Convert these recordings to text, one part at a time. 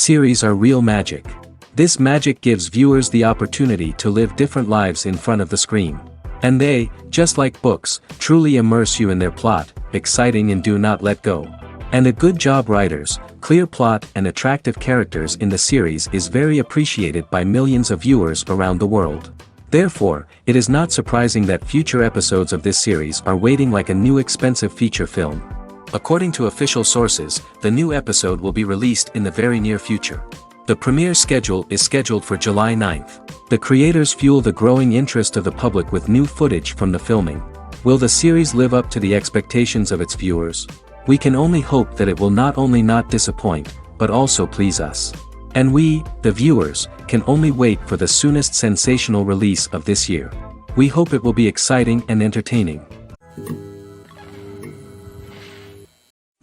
Series are real magic. This magic gives viewers the opportunity to live different lives in front of the screen. And they, just like books, truly immerse you in their plot, exciting and do not let go. And a good job writers, clear plot and attractive characters in the series is very appreciated by millions of viewers around the world. Therefore, it is not surprising that future episodes of this series are waiting like a new expensive feature film. According to official sources, the new episode will be released in the very near future. The premiere schedule is scheduled for July 9th. The creators fuel the growing interest of the public with new footage from the filming. Will the series live up to the expectations of its viewers? We can only hope that it will not only not disappoint, but also please us. And we, the viewers, can only wait for the soonest sensational release of this year. We hope it will be exciting and entertaining.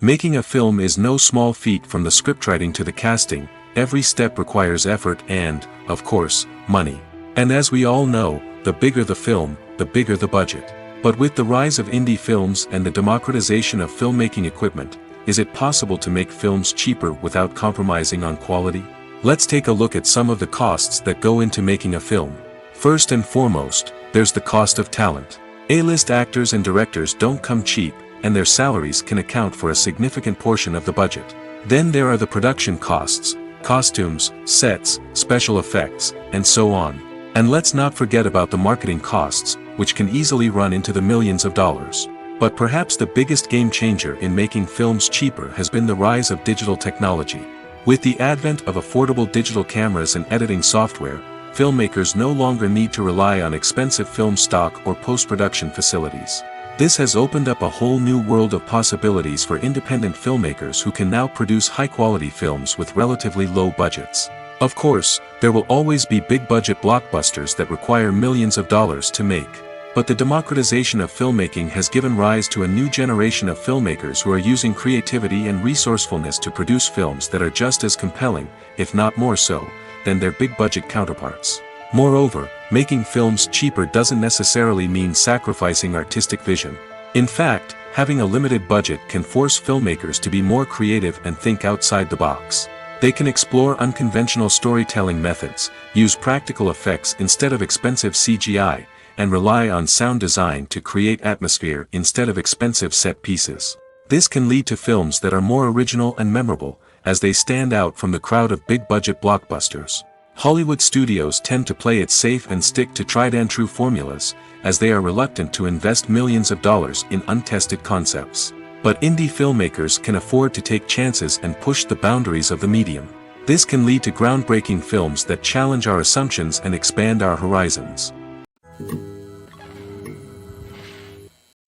Making a film is no small feat from the scriptwriting to the casting. Every step requires effort and, of course, money. And as we all know, the bigger the film, the bigger the budget. But with the rise of indie films and the democratization of filmmaking equipment, is it possible to make films cheaper without compromising on quality? Let's take a look at some of the costs that go into making a film. First and foremost, there's the cost of talent. A-list actors and directors don't come cheap, and their salaries can account for a significant portion of the budget. Then there are the production costs, costumes, sets, special effects, and so on. And let's not forget about the marketing costs, which can easily run into the millions of dollars. But perhaps the biggest game changer in making films cheaper has been the rise of digital technology. With the advent of affordable digital cameras and editing software, filmmakers no longer need to rely on expensive film stock or post-production facilities. This has opened up a whole new world of possibilities for independent filmmakers who can now produce high-quality films with relatively low budgets. Of course, there will always be big-budget blockbusters that require millions of dollars to make. But the democratization of filmmaking has given rise to a new generation of filmmakers who are using creativity and resourcefulness to produce films that are just as compelling, if not more so, than their big-budget counterparts. Moreover, making films cheaper doesn't necessarily mean sacrificing artistic vision. In fact, having a limited budget can force filmmakers to be more creative and think outside the box. They can explore unconventional storytelling methods, use practical effects instead of expensive CGI, and rely on sound design to create atmosphere instead of expensive set pieces. This can lead to films that are more original and memorable, as they stand out from the crowd of big-budget blockbusters. Hollywood studios tend to play it safe and stick to tried-and-true formulas, as they are reluctant to invest millions of dollars in untested concepts. But indie filmmakers can afford to take chances and push the boundaries of the medium. This can lead to groundbreaking films that challenge our assumptions and expand our horizons.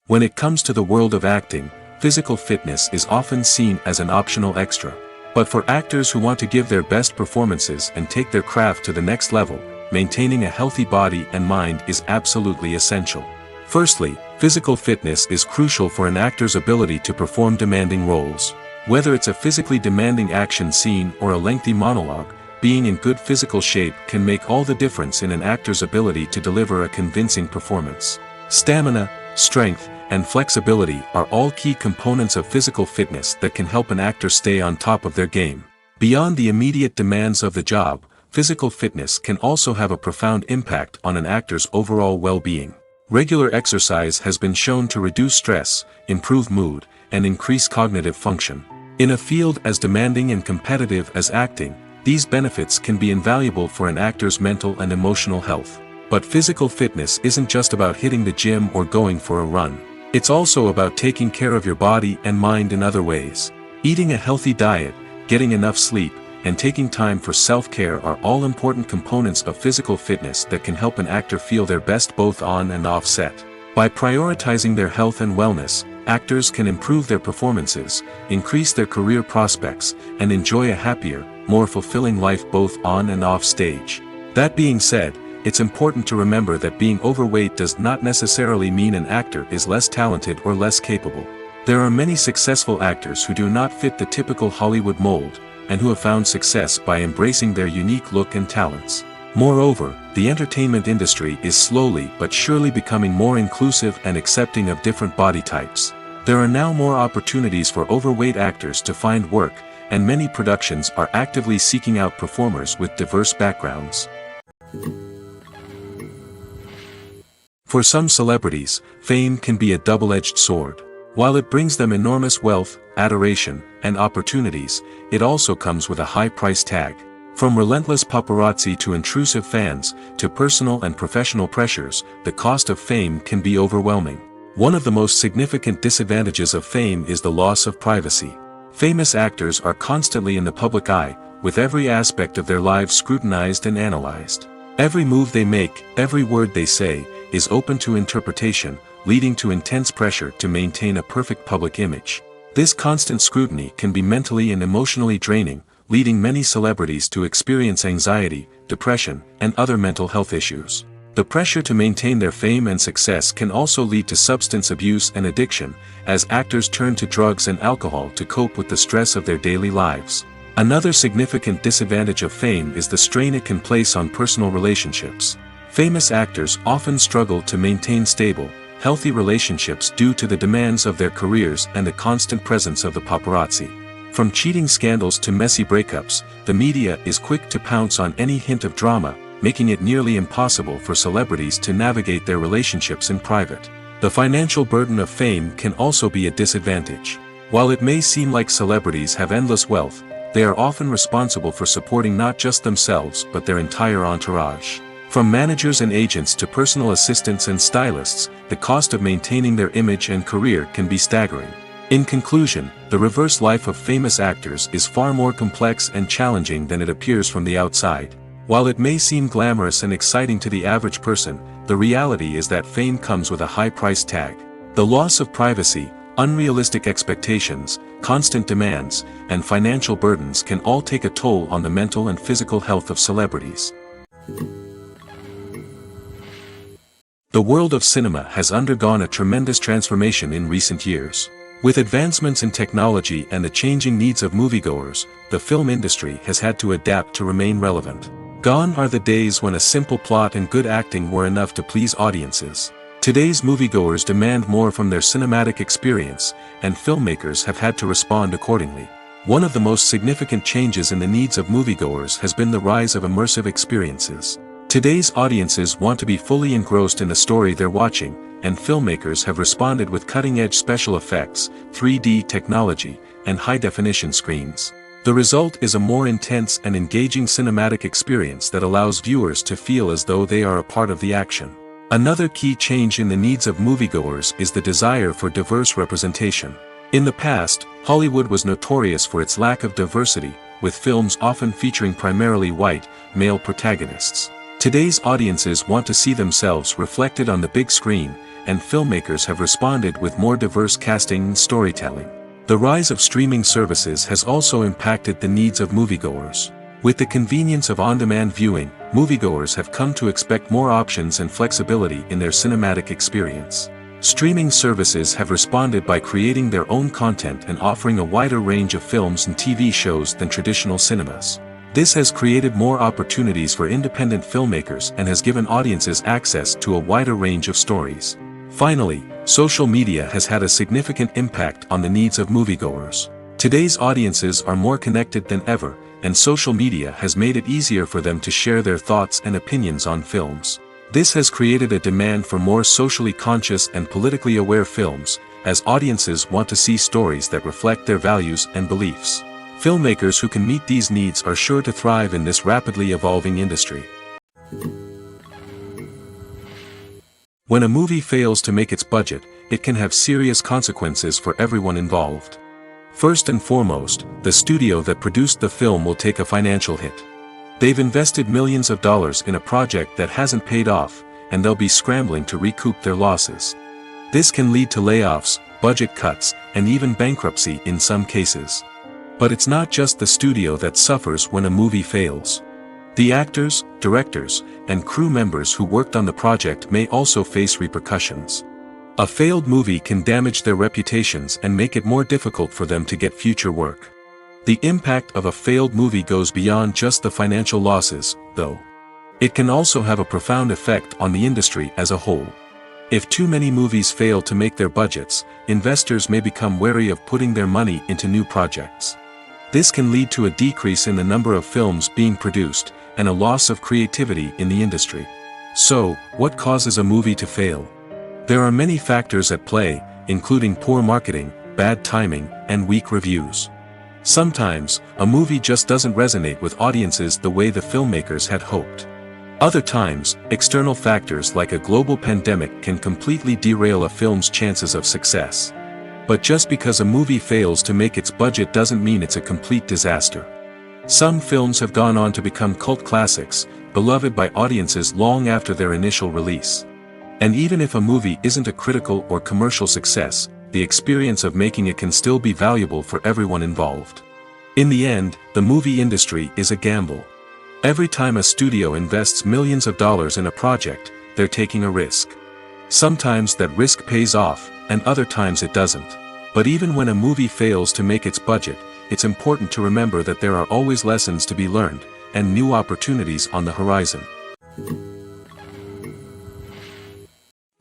When it comes to the world of acting, physical fitness is often seen as an optional extra. But for actors who want to give their best performances and take their craft to the next level, maintaining a healthy body and mind is absolutely essential. Firstly, physical fitness is crucial for an actor's ability to perform demanding roles. Whether it's a physically demanding action scene or a lengthy monologue, being in good physical shape can make all the difference in an actor's ability to deliver a convincing performance. Stamina, strength, and flexibility are all key components of physical fitness that can help an actor stay on top of their game. Beyond the immediate demands of the job, physical fitness can also have a profound impact on an actor's overall well-being. Regular exercise has been shown to reduce stress, improve mood, and increase cognitive function. In a field as demanding and competitive as acting, these benefits can be invaluable for an actor's mental and emotional health. But physical fitness isn't just about hitting the gym or going for a run. It's also about taking care of your body and mind in other ways. Eating a healthy diet, getting enough sleep, and taking time for self-care are all important components of physical fitness that can help an actor feel their best both on and off set. By prioritizing their health and wellness, actors can improve their performances, increase their career prospects, and enjoy a happier, more fulfilling life both on and off stage. That being said, it's important to remember that being overweight does not necessarily mean an actor is less talented or less capable. There are many successful actors who do not fit the typical Hollywood mold, and who have found success by embracing their unique look and talents. Moreover, the entertainment industry is slowly but surely becoming more inclusive and accepting of different body types. There are now more opportunities for overweight actors to find work, and many productions are actively seeking out performers with diverse backgrounds. For some celebrities, fame can be a double-edged sword. While it brings them enormous wealth, adoration, and opportunities, it also comes with a high price tag. From relentless paparazzi to intrusive fans, to personal and professional pressures, the cost of fame can be overwhelming. One of the most significant disadvantages of fame is the loss of privacy. Famous actors are constantly in the public eye, with every aspect of their lives scrutinized and analyzed. Every move they make, every word they say, is open to interpretation, leading to intense pressure to maintain a perfect public image. This constant scrutiny can be mentally and emotionally draining, leading many celebrities to experience anxiety, depression, and other mental health issues. The pressure to maintain their fame and success can also lead to substance abuse and addiction, as actors turn to drugs and alcohol to cope with the stress of their daily lives. Another significant disadvantage of fame is the strain it can place on personal relationships. Famous actors often struggle to maintain stable, healthy relationships due to the demands of their careers and the constant presence of the paparazzi. From cheating scandals to messy breakups, the media is quick to pounce on any hint of drama, making it nearly impossible for celebrities to navigate their relationships in private. The financial burden of fame can also be a disadvantage. While it may seem like celebrities have endless wealth, they are often responsible for supporting not just themselves but their entire entourage. From managers and agents to personal assistants and stylists, the cost of maintaining their image and career can be staggering. In conclusion, the reverse life of famous actors is far more complex and challenging than it appears from the outside. While it may seem glamorous and exciting to the average person, the reality is that fame comes with a high price tag. The loss of privacy, unrealistic expectations, constant demands, and financial burdens can all take a toll on the mental and physical health of celebrities. The world of cinema has undergone a tremendous transformation in recent years. With advancements in technology and the changing needs of moviegoers, the film industry has had to adapt to remain relevant. Gone are the days when a simple plot and good acting were enough to please audiences. Today's moviegoers demand more from their cinematic experience, and filmmakers have had to respond accordingly. One of the most significant changes in the needs of moviegoers has been the rise of immersive experiences. Today's audiences want to be fully engrossed in the story they're watching, and filmmakers have responded with cutting-edge special effects, 3D technology, and high-definition screens. The result is a more intense and engaging cinematic experience that allows viewers to feel as though they are a part of the action. Another key change in the needs of moviegoers is the desire for diverse representation. In the past, Hollywood was notorious for its lack of diversity, with films often featuring primarily white, male protagonists. Today's audiences want to see themselves reflected on the big screen, and filmmakers have responded with more diverse casting and storytelling. The rise of streaming services has also impacted the needs of moviegoers. With the convenience of on-demand viewing, moviegoers have come to expect more options and flexibility in their cinematic experience. Streaming services have responded by creating their own content and offering a wider range of films and TV shows than traditional cinemas. This has created more opportunities for independent filmmakers and has given audiences access to a wider range of stories. Finally, social media has had a significant impact on the needs of moviegoers. Today's audiences are more connected than ever, and social media has made it easier for them to share their thoughts and opinions on films. This has created a demand for more socially conscious and politically aware films, as audiences want to see stories that reflect their values and beliefs. Filmmakers who can meet these needs are sure to thrive in this rapidly evolving industry. When a movie fails to make its budget, it can have serious consequences for everyone involved. First and foremost, the studio that produced the film will take a financial hit. They've invested millions of dollars in a project that hasn't paid off, and they'll be scrambling to recoup their losses. This can lead to layoffs, budget cuts, and even bankruptcy in some cases. But it's not just the studio that suffers when a movie fails. The actors, directors, and crew members who worked on the project may also face repercussions. A failed movie can damage their reputations and make it more difficult for them to get future work. The impact of a failed movie goes beyond just the financial losses, though. It can also have a profound effect on the industry as a whole. If too many movies fail to make their budgets, investors may become wary of putting their money into new projects. This can lead to a decrease in the number of films being produced, and a loss of creativity in the industry. So, what causes a movie to fail? There are many factors at play, including poor marketing, bad timing, and weak reviews. Sometimes, a movie just doesn't resonate with audiences the way the filmmakers had hoped. Other times, external factors like a global pandemic can completely derail a film's chances of success. But just because a movie fails to make its budget doesn't mean it's a complete disaster. Some films have gone on to become cult classics, beloved by audiences long after their initial release. And even if a movie isn't a critical or commercial success, the experience of making it can still be valuable for everyone involved. In the end, the movie industry is a gamble. Every time a studio invests millions of dollars in a project, they're taking a risk. Sometimes that risk pays off, and other times it doesn't. But even when a movie fails to make its budget, it's important to remember that there are always lessons to be learned, and new opportunities on the horizon.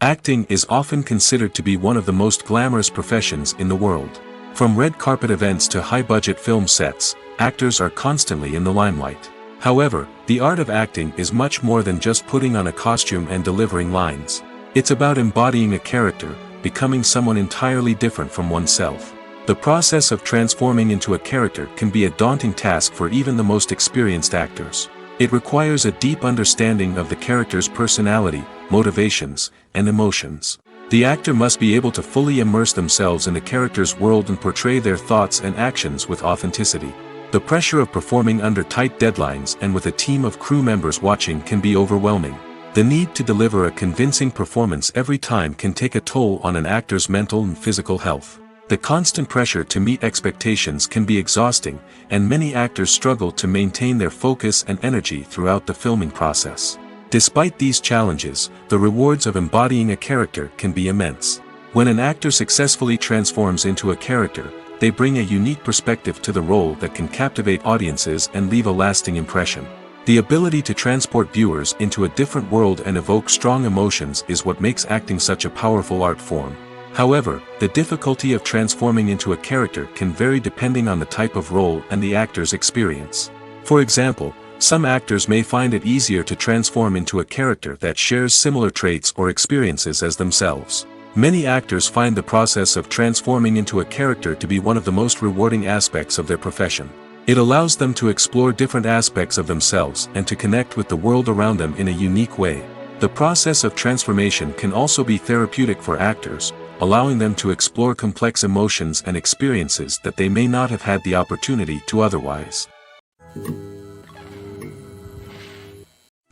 Acting is often considered to be one of the most glamorous professions in the world. From red carpet events to high-budget film sets, actors are constantly in the limelight. However, the art of acting is much more than just putting on a costume and delivering lines. It's about embodying a character, becoming someone entirely different from oneself. The process of transforming into a character can be a daunting task for even the most experienced actors. It requires a deep understanding of the character's personality, motivations, and emotions. The actor must be able to fully immerse themselves in the character's world and portray their thoughts and actions with authenticity. The pressure of performing under tight deadlines and with a team of crew members watching can be overwhelming. The need to deliver a convincing performance every time can take a toll on an actor's mental and physical health. The constant pressure to meet expectations can be exhausting, and many actors struggle to maintain their focus and energy throughout the filming process. Despite these challenges, the rewards of embodying a character can be immense. When an actor successfully transforms into a character, they bring a unique perspective to the role that can captivate audiences and leave a lasting impression. The ability to transport viewers into a different world and evoke strong emotions is what makes acting such a powerful art form. However, the difficulty of transforming into a character can vary depending on the type of role and the actor's experience. For example, some actors may find it easier to transform into a character that shares similar traits or experiences as themselves. Many actors find the process of transforming into a character to be one of the most rewarding aspects of their profession. It allows them to explore different aspects of themselves and to connect with the world around them in a unique way. The process of transformation can also be therapeutic for actors, allowing them to explore complex emotions and experiences that they may not have had the opportunity to otherwise.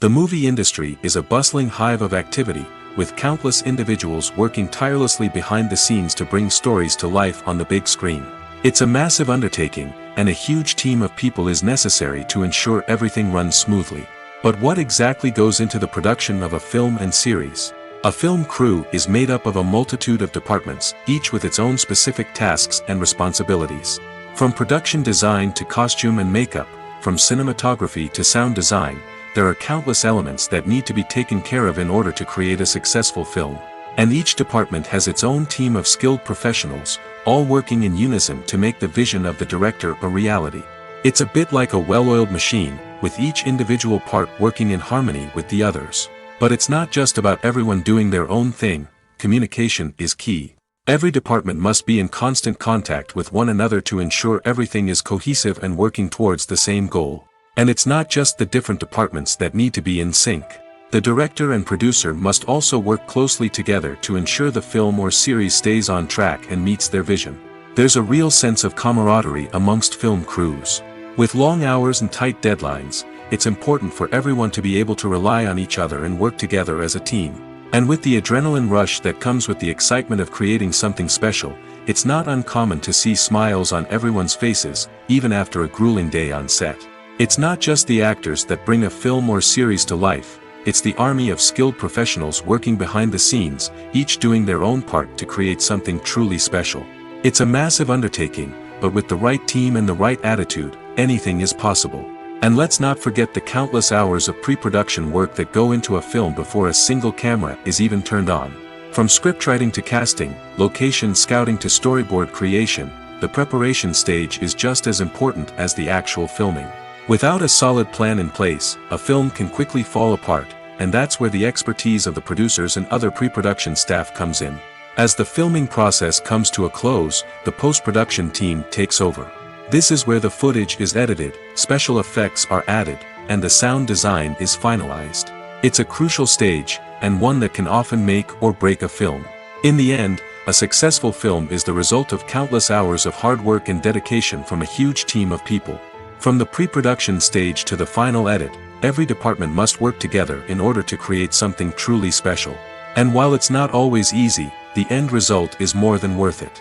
The movie industry is a bustling hive of activity, with countless individuals working tirelessly behind the scenes to bring stories to life on the big screen. It's a massive undertaking, and a huge team of people is necessary to ensure everything runs smoothly. But what exactly goes into the production of a film and series? A film crew is made up of a multitude of departments, each with its own specific tasks and responsibilities. From production design to costume and makeup, from cinematography to sound design, there are countless elements that need to be taken care of in order to create a successful film. And each department has its own team of skilled professionals, all working in unison to make the vision of the director a reality. It's a bit like a well-oiled machine, with each individual part working in harmony with the others. But it's not just about everyone doing their own thing. Communication is key. Every department must be in constant contact with one another to ensure everything is cohesive and working towards the same goal. And it's not just the different departments that need to be in sync. The director and producer must also work closely together to ensure the film or series stays on track and meets their vision. There's a real sense of camaraderie amongst film crews. With long hours and tight deadlines, it's important for everyone to be able to rely on each other and work together as a team. And with the adrenaline rush that comes with the excitement of creating something special, it's not uncommon to see smiles on everyone's faces, even after a grueling day on set. It's not just the actors that bring a film or series to life, it's the army of skilled professionals working behind the scenes, each doing their own part to create something truly special. It's a massive undertaking, but with the right team and the right attitude, anything is possible. And let's not forget the countless hours of pre-production work that go into a film before a single camera is even turned on. From scriptwriting to casting, location scouting to storyboard creation, the preparation stage is just as important as the actual filming. Without a solid plan in place, a film can quickly fall apart, and that's where the expertise of the producers and other pre-production staff comes in. As the filming process comes to a close, the post-production team takes over. This is where the footage is edited, special effects are added, and the sound design is finalized. It's a crucial stage, and one that can often make or break a film. In the end, a successful film is the result of countless hours of hard work and dedication from a huge team of people. From the pre-production stage to the final edit, every department must work together in order to create something truly special. And while it's not always easy, the end result is more than worth it.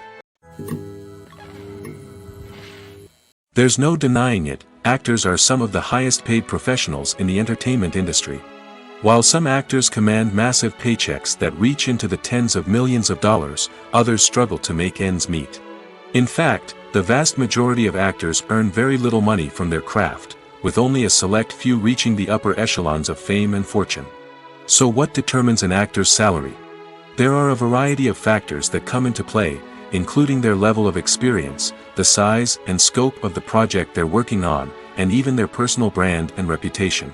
There's no denying it, actors are some of the highest paid professionals in the entertainment industry. While some actors command massive paychecks that reach into the tens of millions of dollars, others struggle to make ends meet. In fact, the vast majority of actors earn very little money from their craft, with only a select few reaching the upper echelons of fame and fortune. So what determines an actor's salary? There are a variety of factors that come into play, including their level of experience, the size and scope of the project they're working on, and even their personal brand and reputation.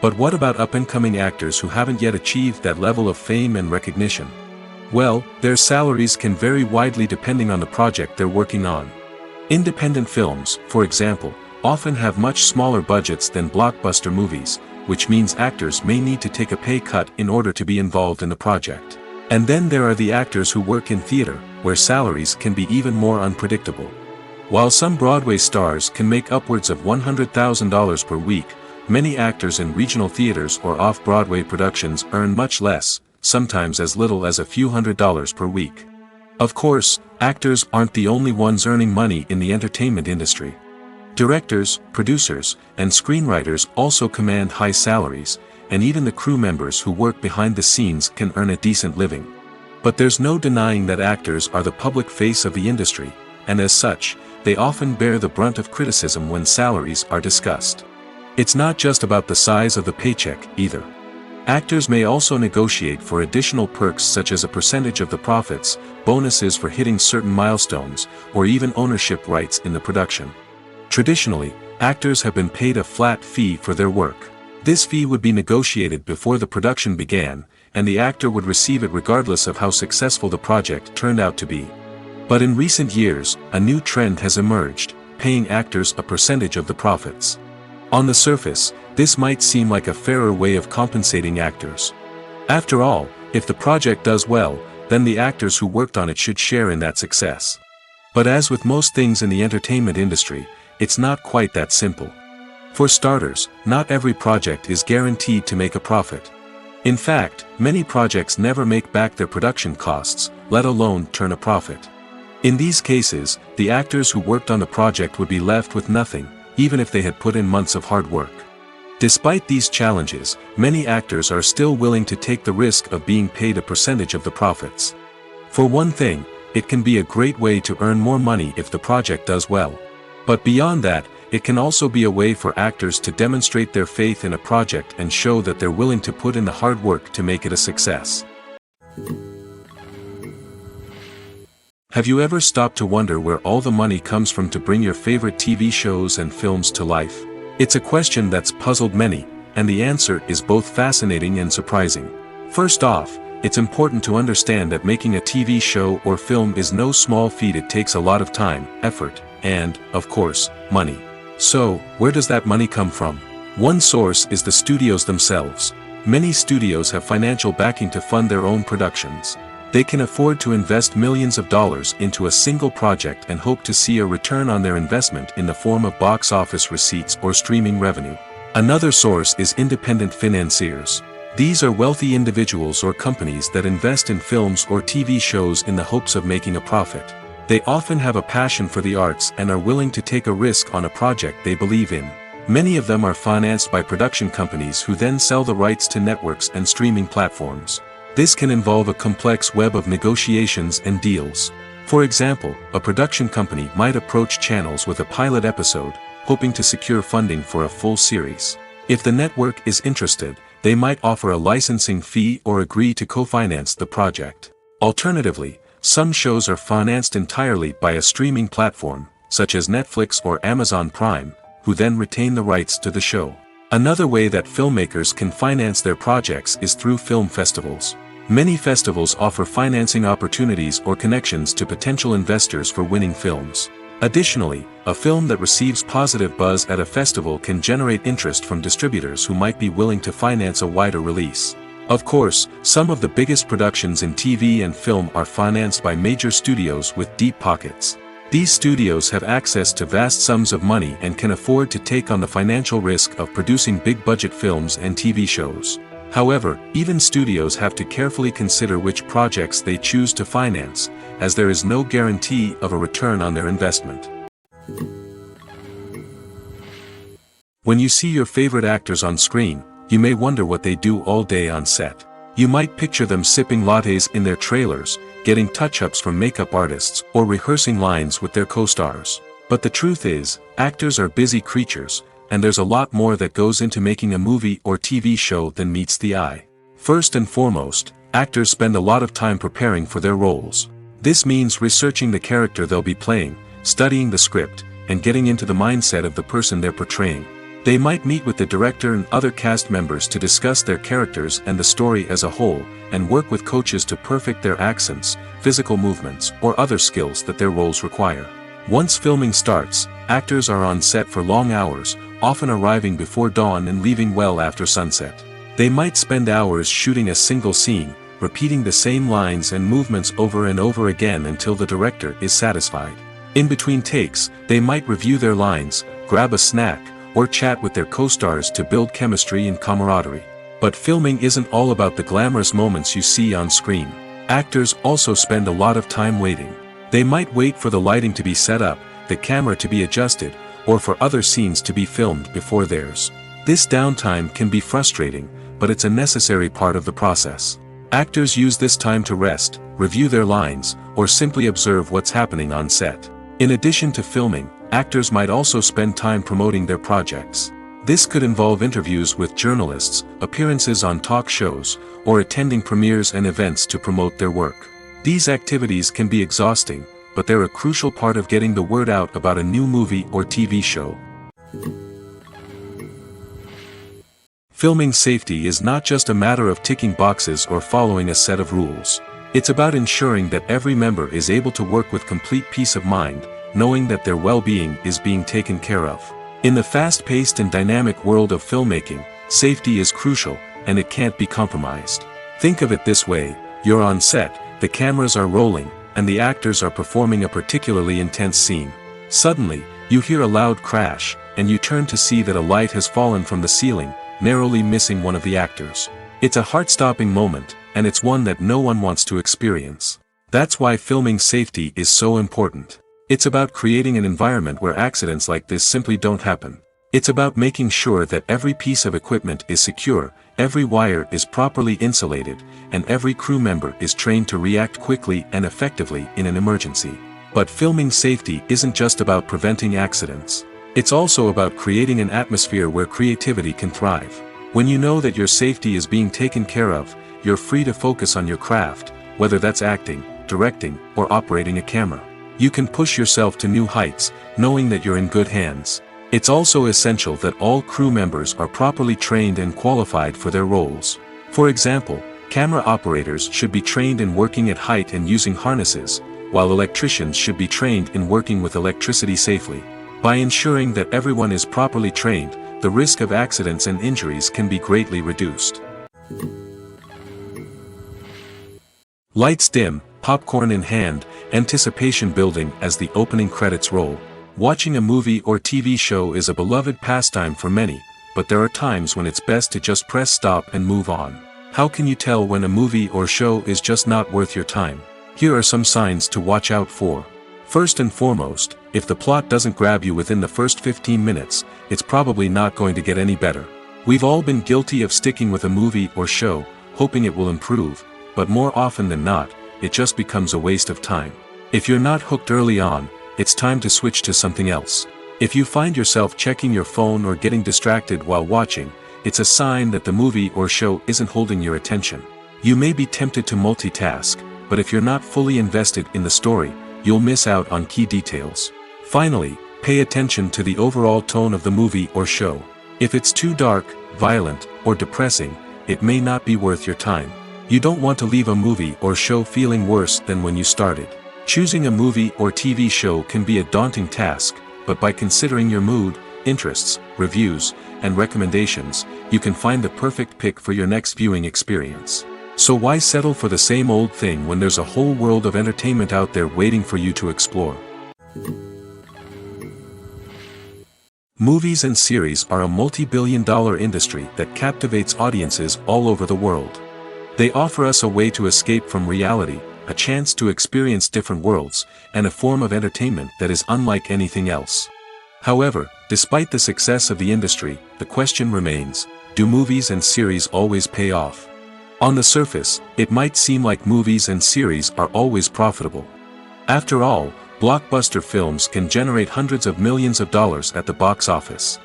But what about up-and-coming actors who haven't yet achieved that level of fame and recognition? Well, their salaries can vary widely depending on the project they're working on. Independent films, for example, often have much smaller budgets than blockbuster movies, which means actors may need to take a pay cut in order to be involved in the project. And then there are the actors who work in theater, where salaries can be even more unpredictable. While some Broadway stars can make upwards of $100,000 per week, many actors in regional theaters or off-Broadway productions earn much less, sometimes as little as a few $100s per week. Of course, actors aren't the only ones earning money in the entertainment industry. Directors, producers, and screenwriters also command high salaries, and even the crew members who work behind the scenes can earn a decent living. But there's no denying that actors are the public face of the industry, and as such, they often bear the brunt of criticism when salaries are discussed. It's not just about the size of the paycheck, either. Actors may also negotiate for additional perks such as a percentage of the profits, bonuses for hitting certain milestones, or even ownership rights in the production. Traditionally, actors have been paid a flat fee for their work. This fee would be negotiated before the production began, and the actor would receive it regardless of how successful the project turned out to be. But in recent years, a new trend has emerged, paying actors a percentage of the profits. On the surface, this might seem like a fairer way of compensating actors. After all, if the project does well, then the actors who worked on it should share in that success. But as with most things in the entertainment industry, it's not quite that simple. For starters, not every project is guaranteed to make a profit. In fact, many projects never make back their production costs, let alone turn a profit. In these cases, the actors who worked on the project would be left with nothing, even if they had put in months of hard work. Despite these challenges, many actors are still willing to take the risk of being paid a percentage of the profits. For one thing, it can be a great way to earn more money if the project does well. But beyond that, it can also be a way for actors to demonstrate their faith in a project and show that they're willing to put in the hard work to make it a success. Have you ever stopped to wonder where all the money comes from to bring your favorite TV shows and films to life? It's a question that's puzzled many, and the answer is both fascinating and surprising. First off, it's important to understand that making a TV show or film is no small feat. It takes a lot of time, effort, and, of course, money. So, where does that money come from? One source is the studios themselves. Many studios have financial backing to fund their own productions. They can afford to invest millions of dollars into a single project and hope to see a return on their investment in the form of box office receipts or streaming revenue. Another source is independent financiers. These are wealthy individuals or companies that invest in films or TV shows in the hopes of making a profit. They often have a passion for the arts and are willing to take a risk on a project they believe in. Many of them are financed by production companies who then sell the rights to networks and streaming platforms. This can involve a complex web of negotiations and deals. For example, a production company might approach channels with a pilot episode, hoping to secure funding for a full series. If the network is interested, they might offer a licensing fee or agree to co-finance the project. Alternatively, some shows are financed entirely by a streaming platform, such as Netflix or Amazon Prime, who then retain the rights to the show. Another way that filmmakers can finance their projects is through film festivals. Many festivals offer financing opportunities or connections to potential investors for winning films. Additionally, a film that receives positive buzz at a festival can generate interest from distributors who might be willing to finance a wider release. Of course, some of the biggest productions in TV and film are financed by major studios with deep pockets. These studios have access to vast sums of money and can afford to take on the financial risk of producing big-budget films and TV shows. However, even studios have to carefully consider which projects they choose to finance, as there is no guarantee of a return on their investment. When you see your favorite actors on screen, you may wonder what they do all day on set. You might picture them sipping lattes in their trailers, getting touch-ups from makeup artists, or rehearsing lines with their co-stars. But the truth is, actors are busy creatures, and there's a lot more that goes into making a movie or TV show than meets the eye. First and foremost, actors spend a lot of time preparing for their roles. This means researching the character they'll be playing, studying the script, and getting into the mindset of the person they're portraying. They might meet with the director and other cast members to discuss their characters and the story as a whole, and work with coaches to perfect their accents, physical movements, or other skills that their roles require. Once filming starts, actors are on set for long hours, often arriving before dawn and leaving well after sunset. They might spend hours shooting a single scene, repeating the same lines and movements over and over again until the director is satisfied. In between takes, they might review their lines, grab a snack, or chat with their co-stars to build chemistry and camaraderie. But filming isn't all about the glamorous moments you see on screen. Actors also spend a lot of time waiting. They might wait for the lighting to be set up, the camera to be adjusted, or for other scenes to be filmed before theirs. This downtime can be frustrating, but it's a necessary part of the process. Actors use this time to rest, review their lines, or simply observe what's happening on set. In addition to filming, actors might also spend time promoting their projects. This could involve interviews with journalists, appearances on talk shows, or attending premieres and events to promote their work. These activities can be exhausting, but they're a crucial part of getting the word out about a new movie or TV show. Filming safety is not just a matter of ticking boxes or following a set of rules. It's about ensuring that every member is able to work with complete peace of mind, knowing that their well-being is being taken care of. In the fast-paced and dynamic world of filmmaking, safety is crucial, and it can't be compromised. Think of it this way: you're on set, the cameras are rolling, and the actors are performing a particularly intense scene. Suddenly, you hear a loud crash, and you turn to see that a light has fallen from the ceiling, narrowly missing one of the actors. It's a heart-stopping moment, and it's one that no one wants to experience. That's why filming safety is so important. It's about creating an environment where accidents like this simply don't happen. It's about making sure that every piece of equipment is secure, every wire is properly insulated, and every crew member is trained to react quickly and effectively in an emergency. But filming safety isn't just about preventing accidents. It's also about creating an atmosphere where creativity can thrive. When you know that your safety is being taken care of, you're free to focus on your craft, whether that's acting, directing, or operating a camera. You can push yourself to new heights, knowing that you're in good hands. It's also essential that all crew members are properly trained and qualified for their roles. For example, camera operators should be trained in working at height and using harnesses, while electricians should be trained in working with electricity safely. By ensuring that everyone is properly trained, the risk of accidents and injuries can be greatly reduced. Lights dim, popcorn in hand, anticipation building as the opening credits roll. Watching a movie or TV show is a beloved pastime for many, but there are times when it's best to just press stop and move on. How can you tell when a movie or show is just not worth your time? Here are some signs to watch out for. First and foremost, if the plot doesn't grab you within the first 15 minutes, it's probably not going to get any better. We've all been guilty of sticking with a movie or show, hoping it will improve, but more often than not, it just becomes a waste of time. If you're not hooked early on, it's time to switch to something else. If you find yourself checking your phone or getting distracted while watching, it's a sign that the movie or show isn't holding your attention. You may be tempted to multitask, but if you're not fully invested in the story, you'll miss out on key details. Finally, pay attention to the overall tone of the movie or show. If it's too dark, violent, or depressing, it may not be worth your time. You don't want to leave a movie or show feeling worse than when you started. Choosing a movie or TV show can be a daunting task, but by considering your mood, interests, reviews, and recommendations, you can find the perfect pick for your next viewing experience. So why settle for the same old thing when there's a whole world of entertainment out there waiting for you to explore? Movies and series are a multi-billion-dollar industry that captivates audiences all over the world. They offer us a way to escape from reality, a chance to experience different worlds, and a form of entertainment that is unlike anything else. However, despite the success of the industry, the question remains, do movies and series always pay off? On the surface, it might seem like movies and series are always profitable. After all, blockbuster films can generate hundreds of millions of dollars at the box office.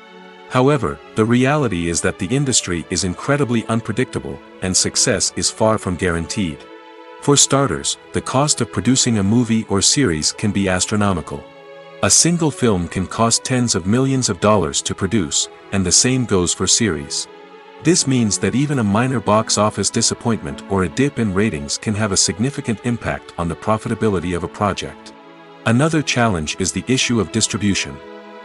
However, the reality is that the industry is incredibly unpredictable, and success is far from guaranteed. For starters, the cost of producing a movie or series can be astronomical. A single film can cost tens of millions of dollars to produce, and the same goes for series. This means that even a minor box office disappointment or a dip in ratings can have a significant impact on the profitability of a project. Another challenge is the issue of distribution.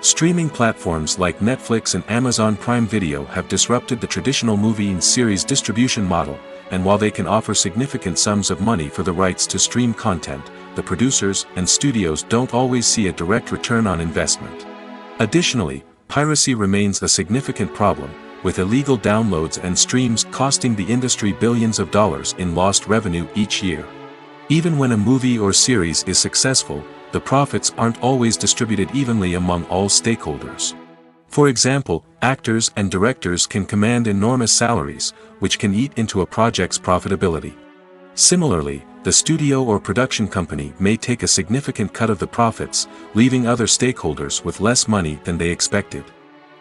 Streaming platforms like Netflix and Amazon Prime Video have disrupted the traditional movie and series distribution model, and while they can offer significant sums of money for the rights to stream content, the producers and studios don't always see a direct return on investment. Additionally, piracy remains a significant problem, with illegal downloads and streams costing the industry billions of dollars in lost revenue each year. Even when a movie or series is successful, the profits aren't always distributed evenly among all stakeholders. For example, actors and directors can command enormous salaries, which can eat into a project's profitability. Similarly, the studio or production company may take a significant cut of the profits, leaving other stakeholders with less money than they expected.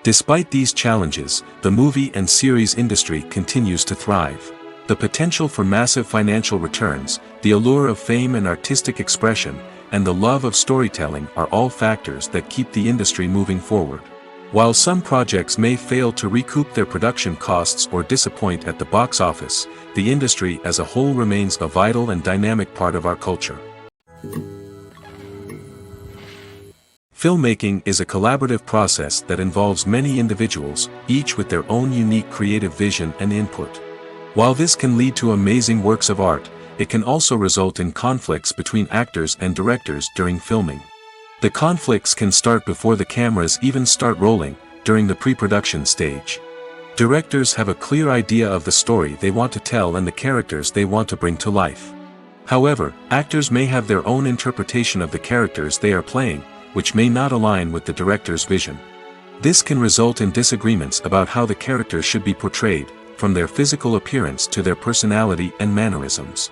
Despite these challenges, the movie and series industry continues to thrive. The potential for massive financial returns, the allure of fame and artistic expression, and the love of storytelling are all factors that keep the industry moving forward. While some projects may fail to recoup their production costs or disappoint at the box office, the industry as a whole remains a vital and dynamic part of our culture. Filmmaking is a collaborative process that involves many individuals, each with their own unique creative vision and input. While this can lead to amazing works of art, it can also result in conflicts between actors and directors during filming. The conflicts can start before the cameras even start rolling, during the pre-production stage. Directors have a clear idea of the story they want to tell and the characters they want to bring to life. However, actors may have their own interpretation of the characters they are playing, which may not align with the director's vision. This can result in disagreements about how the characters should be portrayed, from their physical appearance to their personality and mannerisms.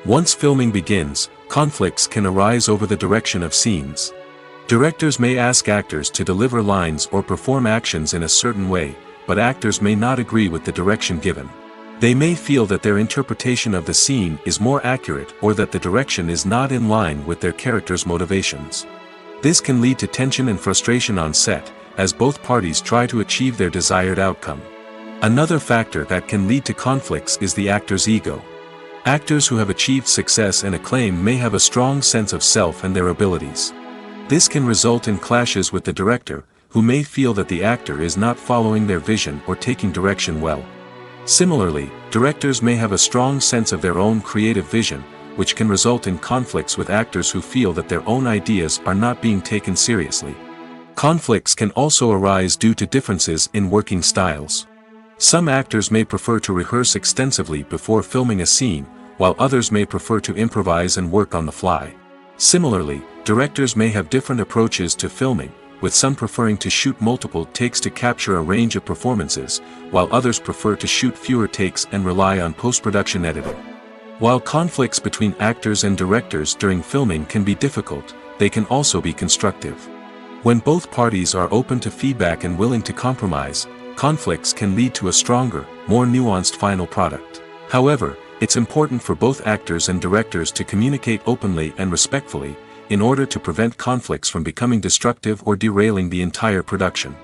Once filming begins, conflicts can arise over the direction of scenes. Directors may ask actors to deliver lines or perform actions in a certain way, but actors may not agree with the direction given. They may feel that their interpretation of the scene is more accurate or that the direction is not in line with their character's motivations. This can lead to tension and frustration on set, as both parties try to achieve their desired outcome. Another factor that can lead to conflicts is the actor's ego. Actors who have achieved success and acclaim may have a strong sense of self and their abilities. This can result in clashes with the director, who may feel that the actor is not following their vision or taking direction well. Similarly, directors may have a strong sense of their own creative vision, which can result in conflicts with actors who feel that their own ideas are not being taken seriously. Conflicts can also arise due to differences in working styles. Some actors may prefer to rehearse extensively before filming a scene, while others may prefer to improvise and work on the fly. Similarly, directors may have different approaches to filming, with some preferring to shoot multiple takes to capture a range of performances, while others prefer to shoot fewer takes and rely on post-production editing. While conflicts between actors and directors during filming can be difficult, they can also be constructive. When both parties are open to feedback and willing to compromise, conflicts can lead to a stronger, more nuanced final product. However, it's important for both actors and directors to communicate openly and respectfully, in order to prevent conflicts from becoming destructive or derailing the entire production.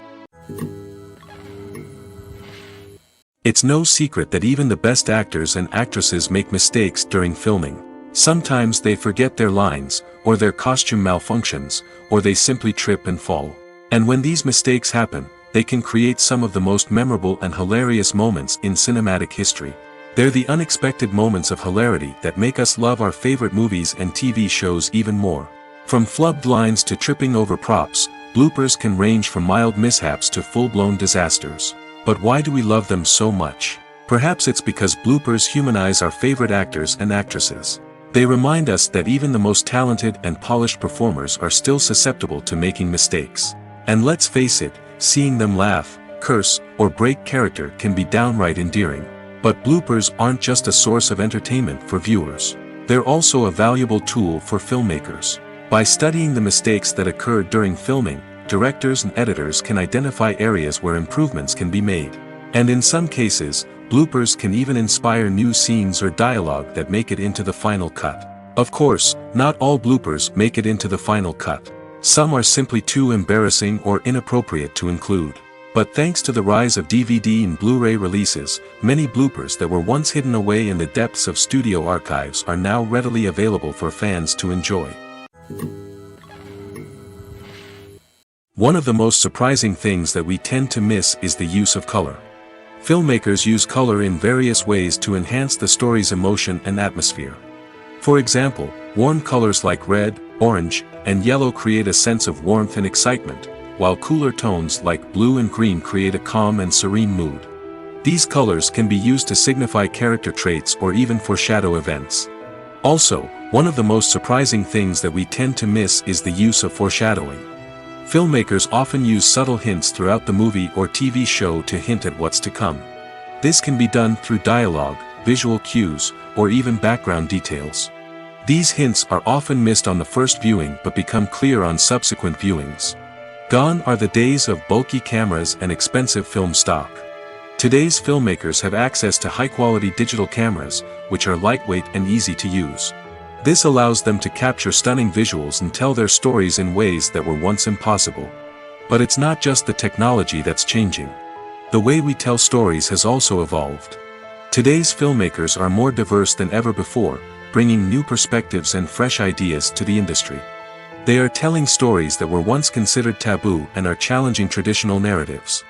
It's no secret that even the best actors and actresses make mistakes during filming. Sometimes they forget their lines, or their costume malfunctions, or they simply trip and fall. And when these mistakes happen, they can create some of the most memorable and hilarious moments in cinematic history. They're the unexpected moments of hilarity that make us love our favorite movies and TV shows even more. From flubbed lines to tripping over props, bloopers can range from mild mishaps to full-blown disasters. But why do we love them so much? Perhaps it's because bloopers humanize our favorite actors and actresses. They remind us that even the most talented and polished performers are still susceptible to making mistakes. And let's face it, seeing them laugh, curse, or break character can be downright endearing. But bloopers aren't just a source of entertainment for viewers. They're also a valuable tool for filmmakers. By studying the mistakes that occur during filming, directors and editors can identify areas where improvements can be made. And in some cases, bloopers can even inspire new scenes or dialogue that make it into the final cut. Of course, not all bloopers make it into the final cut. Some are simply too embarrassing or inappropriate to include. But thanks to the rise of DVD and Blu-ray releases, many bloopers that were once hidden away in the depths of studio archives are now readily available for fans to enjoy. One of the most surprising things that we tend to miss is the use of color. Filmmakers use color in various ways to enhance the story's emotion and atmosphere. For example, warm colors like red, orange, and yellow create a sense of warmth and excitement, while cooler tones like blue and green create a calm and serene mood. These colors can be used to signify character traits or even foreshadow events. Also, one of the most surprising things that we tend to miss is the use of foreshadowing. Filmmakers often use subtle hints throughout the movie or TV show to hint at what's to come. This can be done through dialogue, visual cues, or even background details. These hints are often missed on the first viewing but become clear on subsequent viewings. Gone are the days of bulky cameras and expensive film stock. Today's filmmakers have access to high-quality digital cameras, which are lightweight and easy to use. This allows them to capture stunning visuals and tell their stories in ways that were once impossible. But it's not just the technology that's changing. The way we tell stories has also evolved. Today's filmmakers are more diverse than ever before, bringing new perspectives and fresh ideas to the industry. They are telling stories that were once considered taboo and are challenging traditional narratives.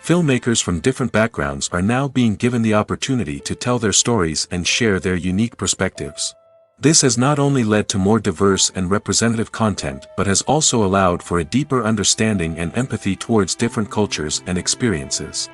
Filmmakers from different backgrounds are now being given the opportunity to tell their stories and share their unique perspectives. This has not only led to more diverse and representative content but has also allowed for a deeper understanding and empathy towards different cultures and experiences.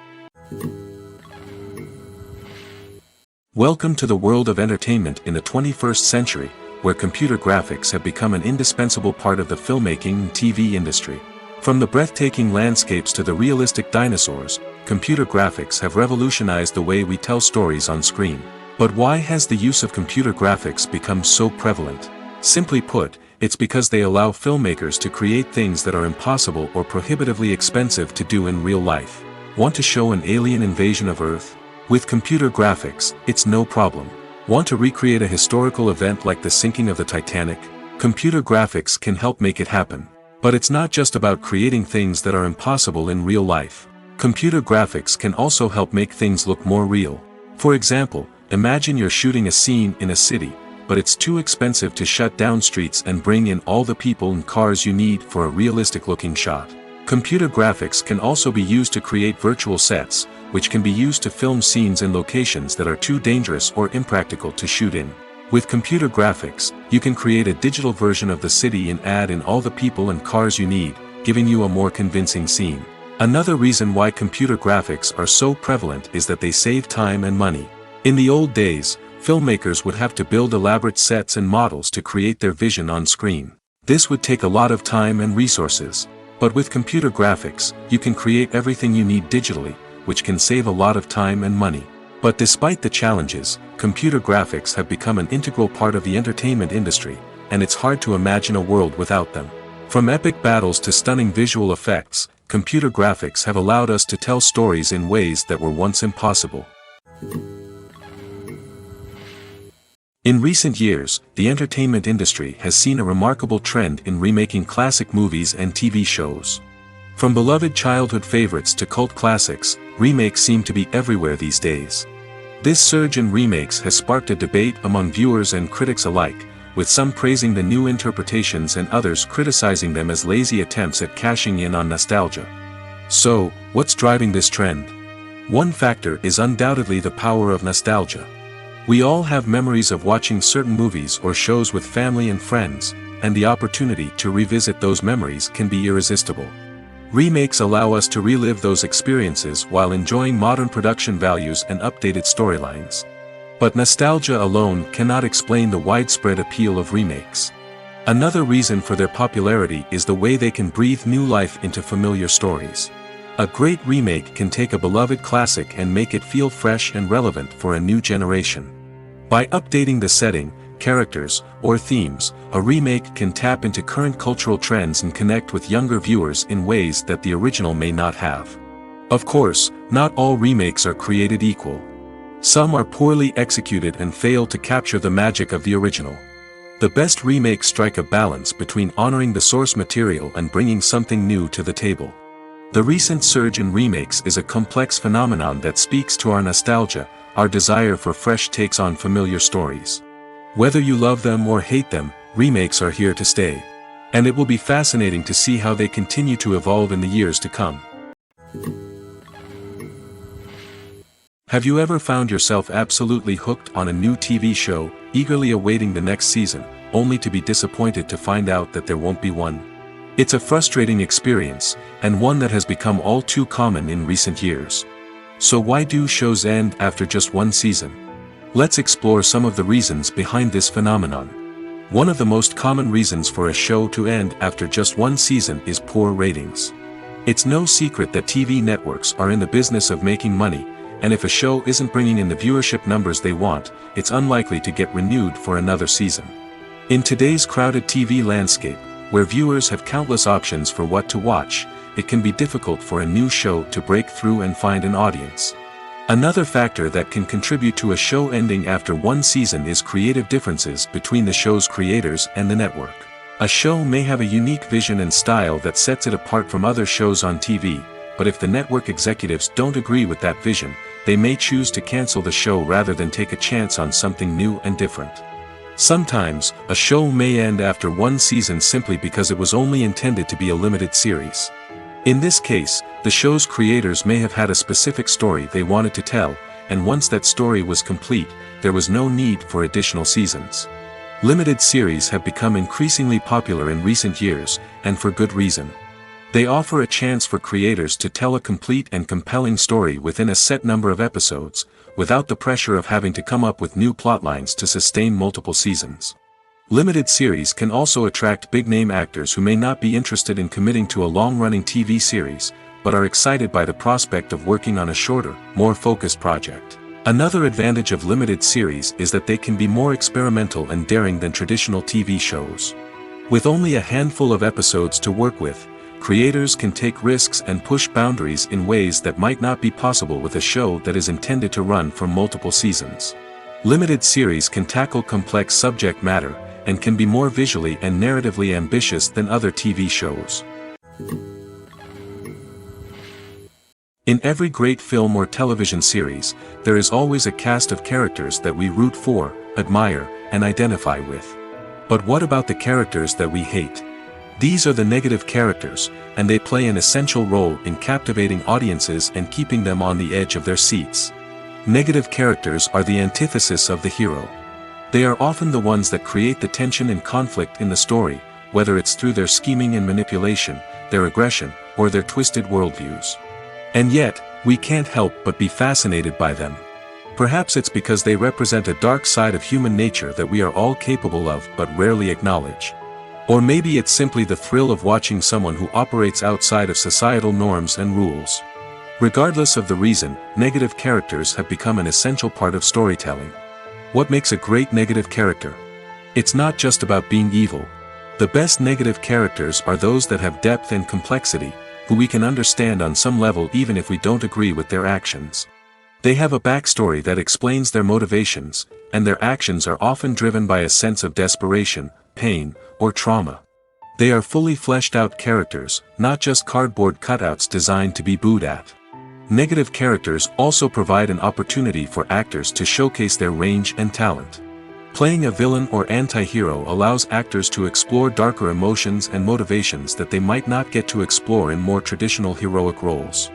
Welcome to the world of entertainment in the 21st century, where computer graphics have become an indispensable part of the filmmaking and TV industry. From the breathtaking landscapes to the realistic dinosaurs, computer graphics have revolutionized the way we tell stories on screen. But why has the use of computer graphics become so prevalent? Simply put, it's because they allow filmmakers to create things that are impossible or prohibitively expensive to do in real life. Want to show an alien invasion of Earth? With computer graphics, it's no problem. Want to recreate a historical event like the sinking of the Titanic? Computer graphics can help make it happen. But it's not just about creating things that are impossible in real life. Computer graphics can also help make things look more real. For example, imagine you're shooting a scene in a city, but it's too expensive to shut down streets and bring in all the people and cars you need for a realistic-looking shot. Computer graphics can also be used to create virtual sets, which can be used to film scenes in locations that are too dangerous or impractical to shoot in. With computer graphics, you can create a digital version of the city and add in all the people and cars you need, giving you a more convincing scene. Another reason why computer graphics are so prevalent is that they save time and money. In the old days, filmmakers would have to build elaborate sets and models to create their vision on screen. This would take a lot of time and resources. But with computer graphics, you can create everything you need digitally, which can save a lot of time and money. But despite the challenges, computer graphics have become an integral part of the entertainment industry, and it's hard to imagine a world without them. From epic battles to stunning visual effects, computer graphics have allowed us to tell stories in ways that were once impossible. In recent years, the entertainment industry has seen a remarkable trend in remaking classic movies and TV shows. From beloved childhood favorites to cult classics, remakes seem to be everywhere these days. This surge in remakes has sparked a debate among viewers and critics alike, with some praising the new interpretations and others criticizing them as lazy attempts at cashing in on nostalgia. So, what's driving this trend? One factor is undoubtedly the power of nostalgia. We all have memories of watching certain movies or shows with family and friends, and the opportunity to revisit those memories can be irresistible. Remakes allow us to relive those experiences while enjoying modern production values and updated storylines. But nostalgia alone cannot explain the widespread appeal of remakes. Another reason for their popularity is the way they can breathe new life into familiar stories. A great remake can take a beloved classic and make it feel fresh and relevant for a new generation. By updating the setting, characters, or themes, a remake can tap into current cultural trends and connect with younger viewers in ways that the original may not have. Of course, not all remakes are created equal. Some are poorly executed and fail to capture the magic of the original. The best remakes strike a balance between honoring the source material and bringing something new to the table. The recent surge in remakes is a complex phenomenon that speaks to our nostalgia, our desire for fresh takes on familiar stories. Whether you love them or hate them, remakes are here to stay. And it will be fascinating to see how they continue to evolve in the years to come. Have you ever found yourself absolutely hooked on a new TV show, eagerly awaiting the next season, only to be disappointed to find out that there won't be one? It's a frustrating experience, and one that has become all too common in recent years. So why do shows end after just one season? Let's explore some of the reasons behind this phenomenon. One of the most common reasons for a show to end after just one season is poor ratings. It's no secret that TV networks are in the business of making money, and if a show isn't bringing in the viewership numbers they want, it's unlikely to get renewed for another season. In today's crowded TV landscape, where viewers have countless options for what to watch, it can be difficult for a new show to break through and find an audience. Another factor that can contribute to a show ending after one season is creative differences between the show's creators and the network. A show may have a unique vision and style that sets it apart from other shows on TV, but if the network executives don't agree with that vision, they may choose to cancel the show rather than take a chance on something new and different. Sometimes, a show may end after one season simply because it was only intended to be a limited series. In this case, the show's creators may have had a specific story they wanted to tell, and once that story was complete, there was no need for additional seasons. Limited series have become increasingly popular in recent years, and for good reason. They offer a chance for creators to tell a complete and compelling story within a set number of episodes, without the pressure of having to come up with new plotlines to sustain multiple seasons. Limited series can also attract big-name actors who may not be interested in committing to a long-running TV series, but are excited by the prospect of working on a shorter, more focused project. Another advantage of limited series is that they can be more experimental and daring than traditional TV shows. With only a handful of episodes to work with, creators can take risks and push boundaries in ways that might not be possible with a show that is intended to run for multiple seasons. Limited series can tackle complex subject matter, and can be more visually and narratively ambitious than other TV shows. In every great film or television series, there is always a cast of characters that we root for, admire, and identify with. But what about the characters that we hate? These are the negative characters, and they play an essential role in captivating audiences and keeping them on the edge of their seats. Negative characters are the antithesis of the hero. They are often the ones that create the tension and conflict in the story, whether it's through their scheming and manipulation, their aggression, or their twisted worldviews. And yet, we can't help but be fascinated by them. Perhaps it's because they represent a dark side of human nature that we are all capable of but rarely acknowledge. Or maybe it's simply the thrill of watching someone who operates outside of societal norms and rules. Regardless of the reason, negative characters have become an essential part of storytelling. What makes a great negative character? It's not just about being evil. The best negative characters are those that have depth and complexity, who we can understand on some level even if we don't agree with their actions. They have a backstory that explains their motivations, and their actions are often driven by a sense of desperation, pain, or trauma. They are fully fleshed out characters, not just cardboard cutouts designed to be booed at. Negative characters also provide an opportunity for actors to showcase their range and talent. Playing a villain or anti-hero allows actors to explore darker emotions and motivations that they might not get to explore in more traditional heroic roles.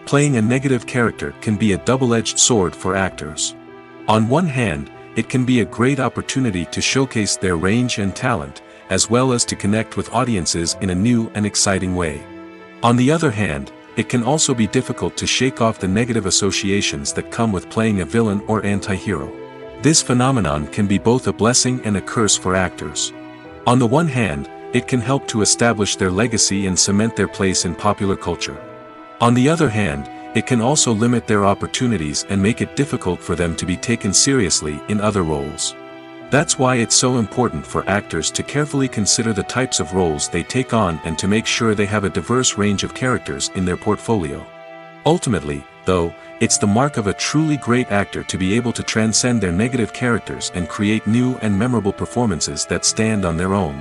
Playing a negative character can be a double-edged sword for actors. On one hand, it can be a great opportunity to showcase their range and talent, as well as to connect with audiences in a new and exciting way. On the other hand, it can also be difficult to shake off the negative associations that come with playing a villain or anti-hero. This phenomenon can be both a blessing and a curse for actors. On the one hand, it can help to establish their legacy and cement their place in popular culture. On the other hand, it can also limit their opportunities and make it difficult for them to be taken seriously in other roles. That's why it's so important for actors to carefully consider the types of roles they take on and to make sure they have a diverse range of characters in their portfolio. Ultimately, though, it's the mark of a truly great actor to be able to transcend their negative characters and create new and memorable performances that stand on their own.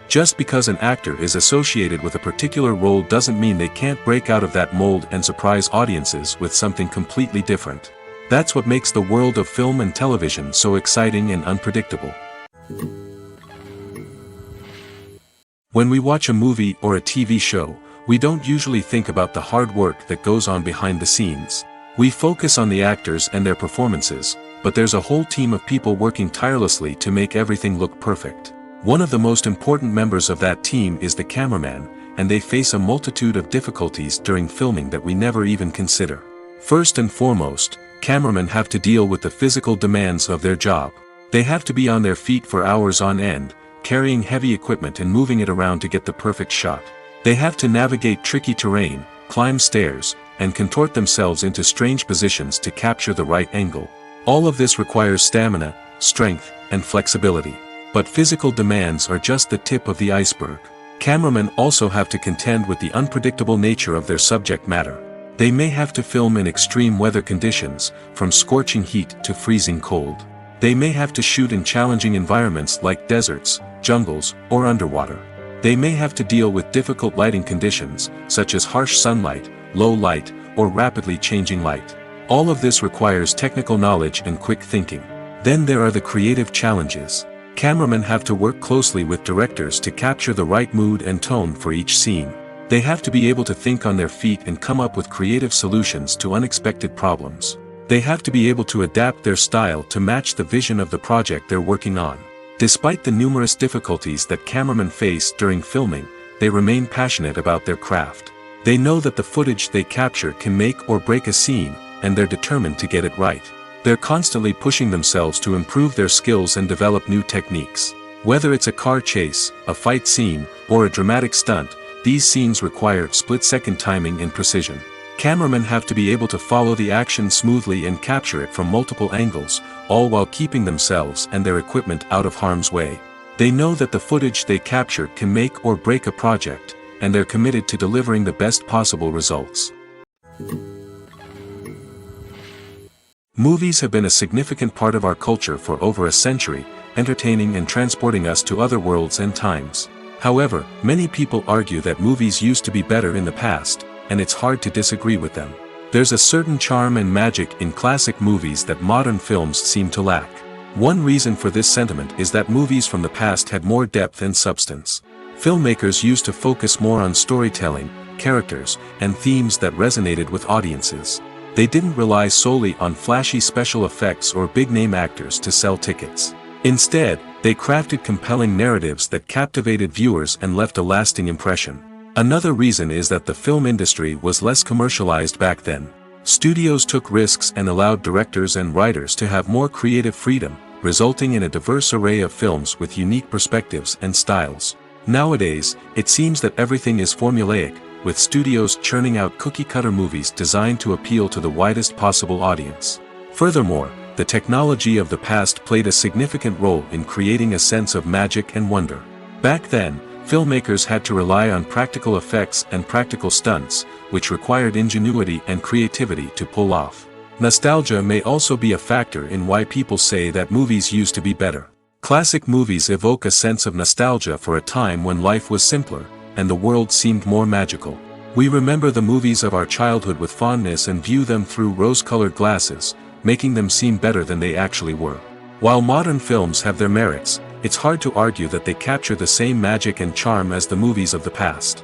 Just because an actor is associated with a particular role doesn't mean they can't break out of that mold and surprise audiences with something completely different. That's what makes the world of film and television so exciting and unpredictable. When we watch a movie or a TV show, we don't usually think about the hard work that goes on behind the scenes. We focus on the actors and their performances, but there's a whole team of people working tirelessly to make everything look perfect. One of the most important members of that team is the cameraman, and they face a multitude of difficulties during filming that we never even consider. First and foremost, cameramen have to deal with the physical demands of their job. They have to be on their feet for hours on end, carrying heavy equipment and moving it around to get the perfect shot. They have to navigate tricky terrain, climb stairs, and contort themselves into strange positions to capture the right angle. All of this requires stamina, strength, and flexibility. But physical demands are just the tip of the iceberg. Cameramen also have to contend with the unpredictable nature of their subject matter. They may have to film in extreme weather conditions, from scorching heat to freezing cold. They may have to shoot in challenging environments like deserts, jungles, or underwater. They may have to deal with difficult lighting conditions, such as harsh sunlight, low light, or rapidly changing light. All of this requires technical knowledge and quick thinking. Then there are the creative challenges. Cameramen have to work closely with directors to capture the right mood and tone for each scene. They have to be able to think on their feet and come up with creative solutions to unexpected problems. They have to be able to adapt their style to match the vision of the project they're working on. Despite the numerous difficulties that cameramen face during filming, they remain passionate about their craft. They know that the footage they capture can make or break a scene, and they're determined to get it right. They're constantly pushing themselves to improve their skills and develop new techniques. Whether it's a car chase, a fight scene, or a dramatic stunt, these scenes require split-second timing and precision. Cameramen have to be able to follow the action smoothly and capture it from multiple angles, all while keeping themselves and their equipment out of harm's way. They know that the footage they capture can make or break a project, and they're committed to delivering the best possible results. Movies have been a significant part of our culture for over a century, entertaining and transporting us to other worlds and times. However, many people argue that movies used to be better in the past, and it's hard to disagree with them. There's a certain charm and magic in classic movies that modern films seem to lack. One reason for this sentiment is that movies from the past had more depth and substance. Filmmakers used to focus more on storytelling, characters, and themes that resonated with audiences. They didn't rely solely on flashy special effects or big-name actors to sell tickets. Instead, they crafted compelling narratives that captivated viewers and left a lasting impression. Another reason is that the film industry was less commercialized back then. Studios took risks and allowed directors and writers to have more creative freedom, resulting in a diverse array of films with unique perspectives and styles. Nowadays, it seems that everything is formulaic, with studios churning out cookie-cutter movies designed to appeal to the widest possible audience. Furthermore, the technology of the past played a significant role in creating a sense of magic and wonder. Back then, filmmakers had to rely on practical effects and practical stunts, which required ingenuity and creativity to pull off. Nostalgia may also be a factor in why people say that movies used to be better. Classic movies evoke a sense of nostalgia for a time when life was simpler, and the world seemed more magical. We remember the movies of our childhood with fondness and view them through rose-colored glasses, making them seem better than they actually were. While modern films have their merits, it's hard to argue that they capture the same magic and charm as the movies of the past.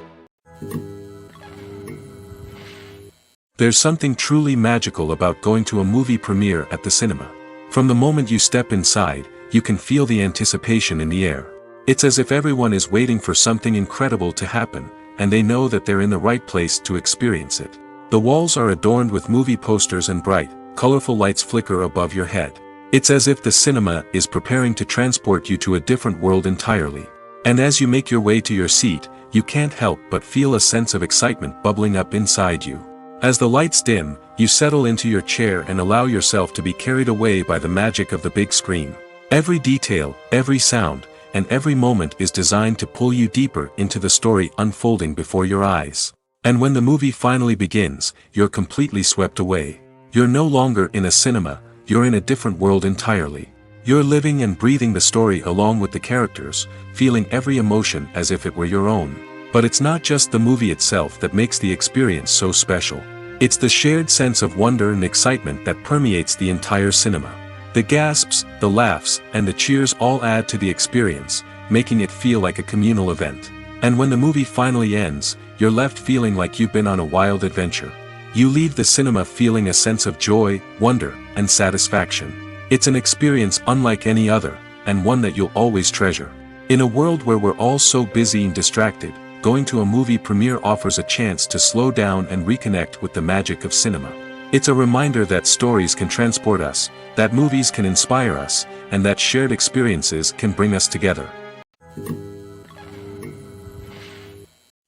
There's something truly magical about going to a movie premiere at the cinema. From the moment you step inside, you can feel the anticipation in the air. It's as if everyone is waiting for something incredible to happen, and they know that they're in the right place to experience it. The walls are adorned with movie posters and bright, colorful lights flicker above your head. It's as if the cinema is preparing to transport you to a different world entirely. And as you make your way to your seat, you can't help but feel a sense of excitement bubbling up inside you. As the lights dim, you settle into your chair and allow yourself to be carried away by the magic of the big screen. Every detail, every sound, and every moment is designed to pull you deeper into the story unfolding before your eyes. And when the movie finally begins, you're completely swept away. You're no longer in a cinema, you're in a different world entirely. You're living and breathing the story along with the characters, feeling every emotion as if it were your own. But it's not just the movie itself that makes the experience so special. It's the shared sense of wonder and excitement that permeates the entire cinema. The gasps, the laughs, and the cheers all add to the experience, making it feel like a communal event. And when the movie finally ends, you're left feeling like you've been on a wild adventure. You leave the cinema feeling a sense of joy, wonder, and satisfaction. It's an experience unlike any other, and one that you'll always treasure. In a world where we're all so busy and distracted, going to a movie premiere offers a chance to slow down and reconnect with the magic of cinema. It's a reminder that stories can transport us, that movies can inspire us, and that shared experiences can bring us together.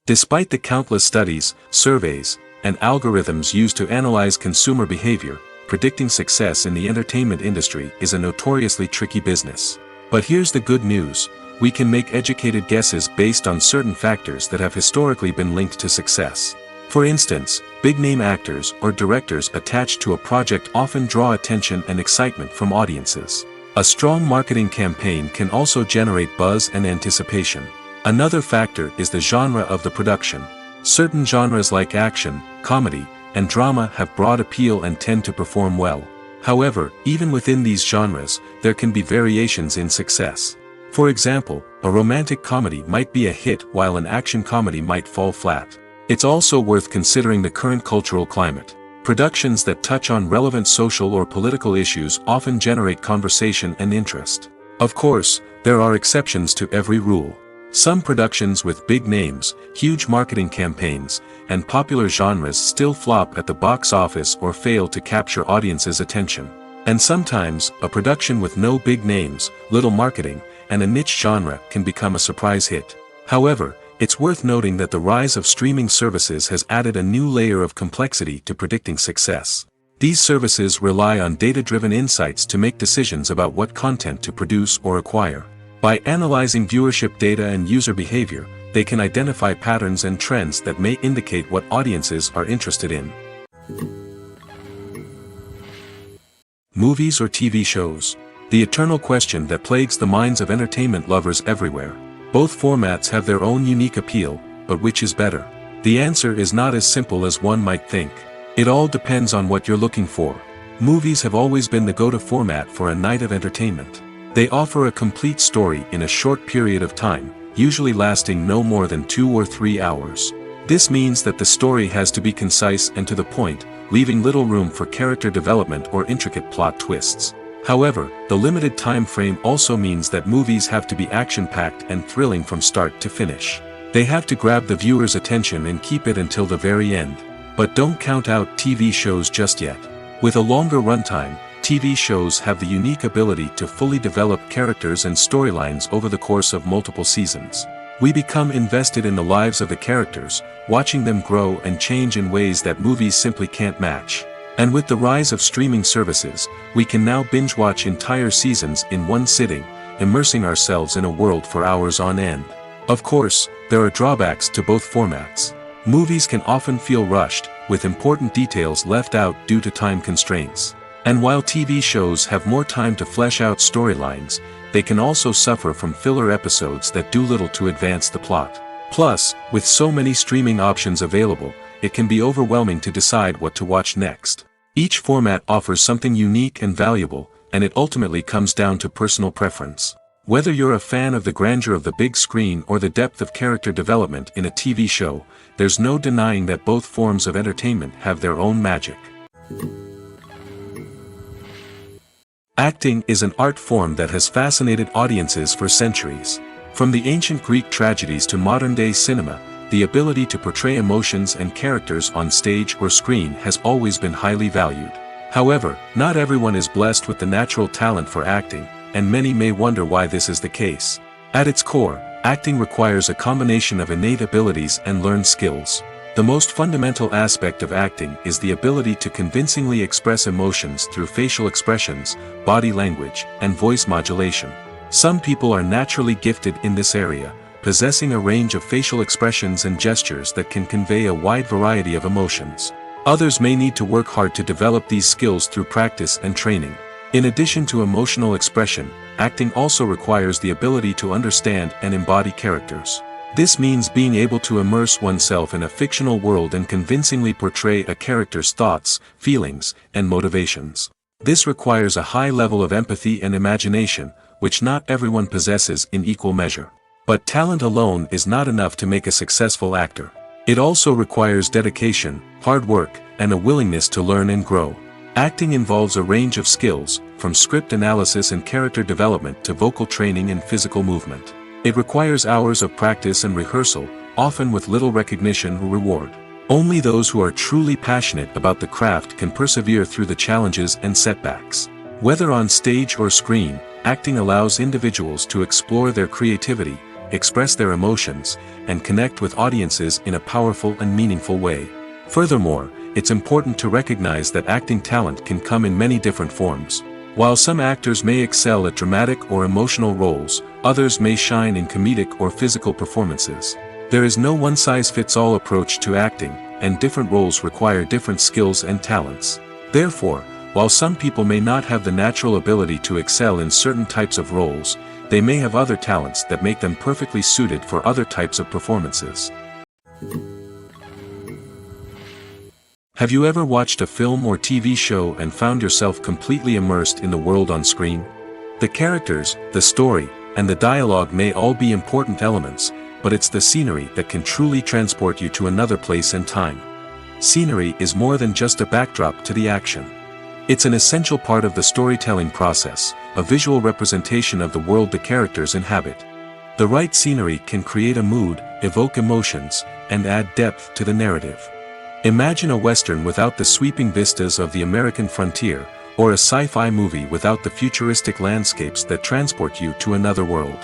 Despite the countless studies, surveys, and algorithms used to analyze consumer behavior, predicting success in the entertainment industry is a notoriously tricky business. But here's the good news: we can make educated guesses based on certain factors that have historically been linked to success. For instance, big-name actors or directors attached to a project often draw attention and excitement from audiences. A strong marketing campaign can also generate buzz and anticipation. Another factor is the genre of the production. Certain genres like action, comedy, and drama have broad appeal and tend to perform well. However, even within these genres, there can be variations in success. For example, a romantic comedy might be a hit while an action comedy might fall flat. It's also worth considering the current cultural climate. Productions that touch on relevant social or political issues often generate conversation and interest. Of course, there are exceptions to every rule. Some productions with big names, huge marketing campaigns, and popular genres still flop at the box office or fail to capture audiences' attention. And sometimes, a production with no big names, little marketing, and a niche genre can become a surprise hit. However, it's worth noting that the rise of streaming services has added a new layer of complexity to predicting success. These services rely on data-driven insights to make decisions about what content to produce or acquire. By analyzing viewership data and user behavior, they can identify patterns and trends that may indicate what audiences are interested in. Movies or TV shows? The eternal question that plagues the minds of entertainment lovers everywhere. Both formats have their own unique appeal, but which is better? The answer is not as simple as one might think. It all depends on what you're looking for. Movies have always been the go-to format for a night of entertainment. They offer a complete story in a short period of time, usually lasting no more than 2 or 3 hours. This means that the story has to be concise and to the point, leaving little room for character development or intricate plot twists. However, the limited time frame also means that movies have to be action-packed and thrilling from start to finish. They have to grab the viewer's attention and keep it until the very end. But don't count out TV shows just yet. With a longer runtime, TV shows have the unique ability to fully develop characters and storylines over the course of multiple seasons. We become invested in the lives of the characters, watching them grow and change in ways that movies simply can't match. And with the rise of streaming services, we can now binge-watch entire seasons in one sitting, immersing ourselves in a world for hours on end. Of course, there are drawbacks to both formats. Movies can often feel rushed, with important details left out due to time constraints. And while TV shows have more time to flesh out storylines, they can also suffer from filler episodes that do little to advance the plot. Plus, with so many streaming options available, it can be overwhelming to decide what to watch next. Each format offers something unique and valuable, and it ultimately comes down to personal preference. Whether you're a fan of the grandeur of the big screen or the depth of character development in a TV show, there's no denying that both forms of entertainment have their own magic. Acting is an art form that has fascinated audiences for centuries. From the ancient Greek tragedies to modern-day cinema, the ability to portray emotions and characters on stage or screen has always been highly valued. However, not everyone is blessed with the natural talent for acting, and many may wonder why this is the case. At its core, acting requires a combination of innate abilities and learned skills. The most fundamental aspect of acting is the ability to convincingly express emotions through facial expressions, body language, and voice modulation. Some people are naturally gifted in this area, possessing a range of facial expressions and gestures that can convey a wide variety of emotions. Others may need to work hard to develop these skills through practice and training. In addition to emotional expression, acting also requires the ability to understand and embody characters. This means being able to immerse oneself in a fictional world and convincingly portray a character's thoughts, feelings, and motivations. This requires a high level of empathy and imagination, which not everyone possesses in equal measure. But talent alone is not enough to make a successful actor. It also requires dedication, hard work, and a willingness to learn and grow. Acting involves a range of skills, from script analysis and character development to vocal training and physical movement. It requires hours of practice and rehearsal, often with little recognition or reward. Only those who are truly passionate about the craft can persevere through the challenges and setbacks. Whether on stage or screen, acting allows individuals to explore their creativity, express their emotions, and connect with audiences in a powerful and meaningful way. Furthermore, it's important to recognize that acting talent can come in many different forms. While some actors may excel at dramatic or emotional roles, others may shine in comedic or physical performances. There is no one-size-fits-all approach to acting, and different roles require different skills and talents. Therefore, while some people may not have the natural ability to excel in certain types of roles, they may have other talents that make them perfectly suited for other types of performances. Have you ever watched a film or TV show and found yourself completely immersed in the world on screen? The characters, the story, and the dialogue may all be important elements, but it's the scenery that can truly transport you to another place and time. Scenery is more than just a backdrop to the action. It's an essential part of the storytelling process, a visual representation of the world the characters inhabit. The right scenery can create a mood, evoke emotions, and add depth to the narrative. Imagine a Western without the sweeping vistas of the American frontier, or a sci-fi movie without the futuristic landscapes that transport you to another world.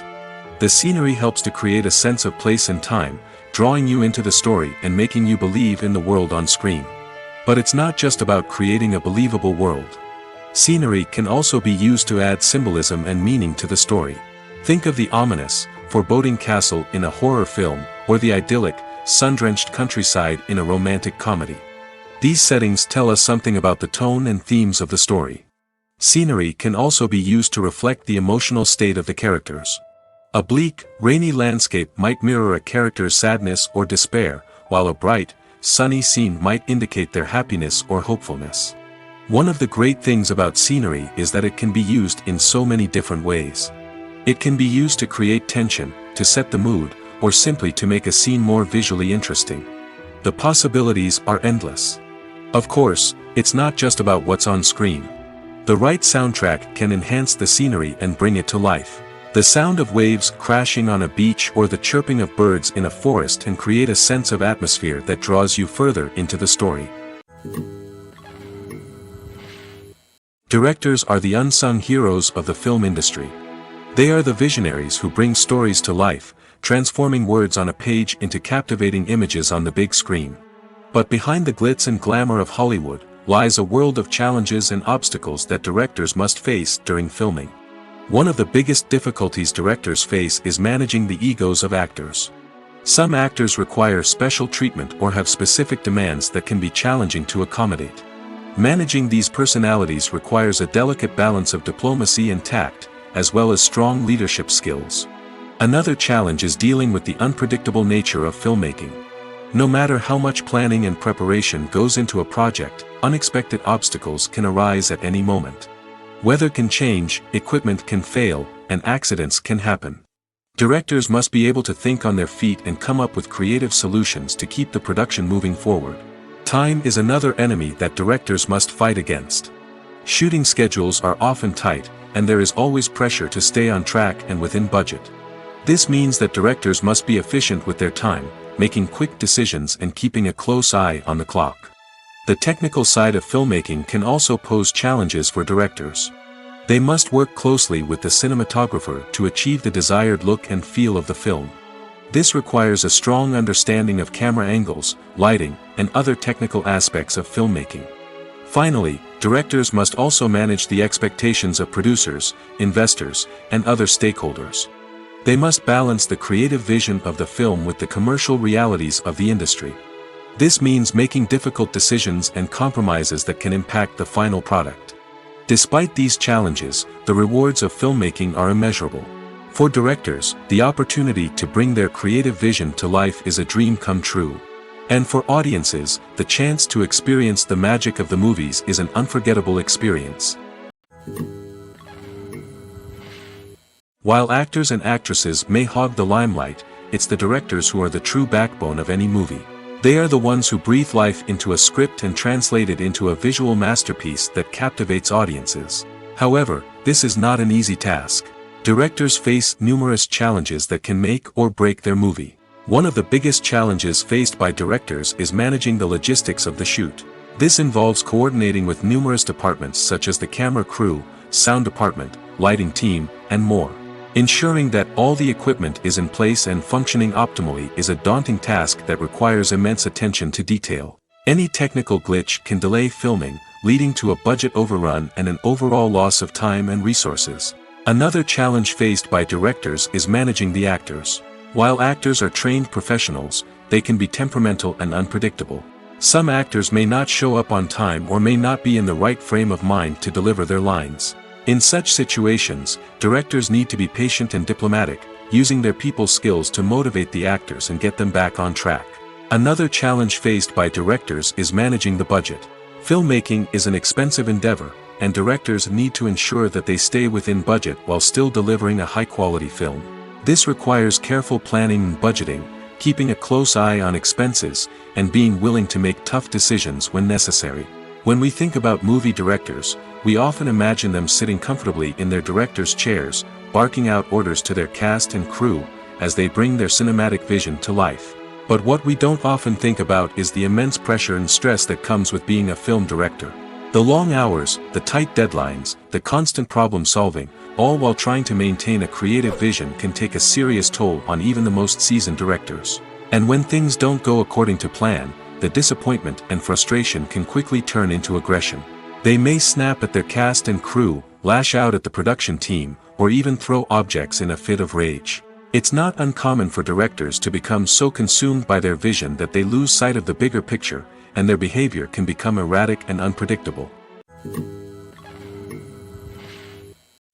The scenery helps to create a sense of place and time, drawing you into the story and making you believe in the world on screen. But it's not just about creating a believable world. Scenery can also be used to add symbolism and meaning to the story. Think of the ominous, foreboding castle in a horror film, or the idyllic, sun-drenched countryside in a romantic comedy. These settings tell us something about the tone and themes of the story. Scenery can also be used to reflect the emotional state of the characters. A bleak, rainy landscape might mirror a character's sadness or despair, while a bright, sunny scene might indicate their happiness or hopefulness. One of the great things about scenery is that it can be used in so many different ways. It can be used to create tension, to set the mood, or simply to make a scene more visually interesting. The possibilities are endless. Of course, it's not just about what's on screen. The right soundtrack can enhance the scenery and bring it to life. The sound of waves crashing on a beach or the chirping of birds in a forest can create a sense of atmosphere that draws you further into the story. Directors are the unsung heroes of the film industry. They are the visionaries who bring stories to life, transforming words on a page into captivating images on the big screen. But behind the glitz and glamour of Hollywood lies a world of challenges and obstacles that directors must face during filming. One of the biggest difficulties directors face is managing the egos of actors. Some actors require special treatment or have specific demands that can be challenging to accommodate. Managing these personalities requires a delicate balance of diplomacy and tact, as well as strong leadership skills. Another challenge is dealing with the unpredictable nature of filmmaking. No matter how much planning and preparation goes into a project, unexpected obstacles can arise at any moment. Weather can change, equipment can fail, and accidents can happen. Directors must be able to think on their feet and come up with creative solutions to keep the production moving forward. Time is another enemy that directors must fight against. Shooting schedules are often tight, and there is always pressure to stay on track and within budget. This means that directors must be efficient with their time, making quick decisions and keeping a close eye on the clock. The technical side of filmmaking can also pose challenges for directors. They must work closely with the cinematographer to achieve the desired look and feel of the film. This requires a strong understanding of camera angles, lighting, and other technical aspects of filmmaking. Finally, directors must also manage the expectations of producers, investors, and other stakeholders. They must balance the creative vision of the film with the commercial realities of the industry. This means making difficult decisions and compromises that can impact the final product. Despite these challenges, the rewards of filmmaking are immeasurable. For directors, the opportunity to bring their creative vision to life is a dream come true. And for audiences, the chance to experience the magic of the movies is an unforgettable experience. While actors and actresses may hog the limelight, it's the directors who are the true backbone of any movie. They are the ones who breathe life into a script and translate it into a visual masterpiece that captivates audiences. However, this is not an easy task. Directors face numerous challenges that can make or break their movie. One of the biggest challenges faced by directors is managing the logistics of the shoot. This involves coordinating with numerous departments such as the camera crew, sound department, lighting team, and more. Ensuring that all the equipment is in place and functioning optimally is a daunting task that requires immense attention to detail. Any technical glitch can delay filming, leading to a budget overrun and an overall loss of time and resources. Another challenge faced by directors is managing the actors. While actors are trained professionals, they can be temperamental and unpredictable. Some actors may not show up on time or may not be in the right frame of mind to deliver their lines. In such situations, directors need to be patient and diplomatic, using their people skills to motivate the actors and get them back on track. Another challenge faced by directors is managing the budget. Filmmaking is an expensive endeavor, and directors need to ensure that they stay within budget while still delivering a high-quality film. This requires careful planning and budgeting, keeping a close eye on expenses, and being willing to make tough decisions when necessary. When we think about movie directors, we often imagine them sitting comfortably in their director's chairs, barking out orders to their cast and crew, as they bring their cinematic vision to life. But what we don't often think about is the immense pressure and stress that comes with being a film director. The long hours, the tight deadlines, the constant problem solving, all while trying to maintain a creative vision can take a serious toll on even the most seasoned directors. And when things don't go according to plan, the disappointment and frustration can quickly turn into aggression. They may snap at their cast and crew, lash out at the production team, or even throw objects in a fit of rage. It's not uncommon for directors to become so consumed by their vision that they lose sight of the bigger picture, and their behavior can become erratic and unpredictable.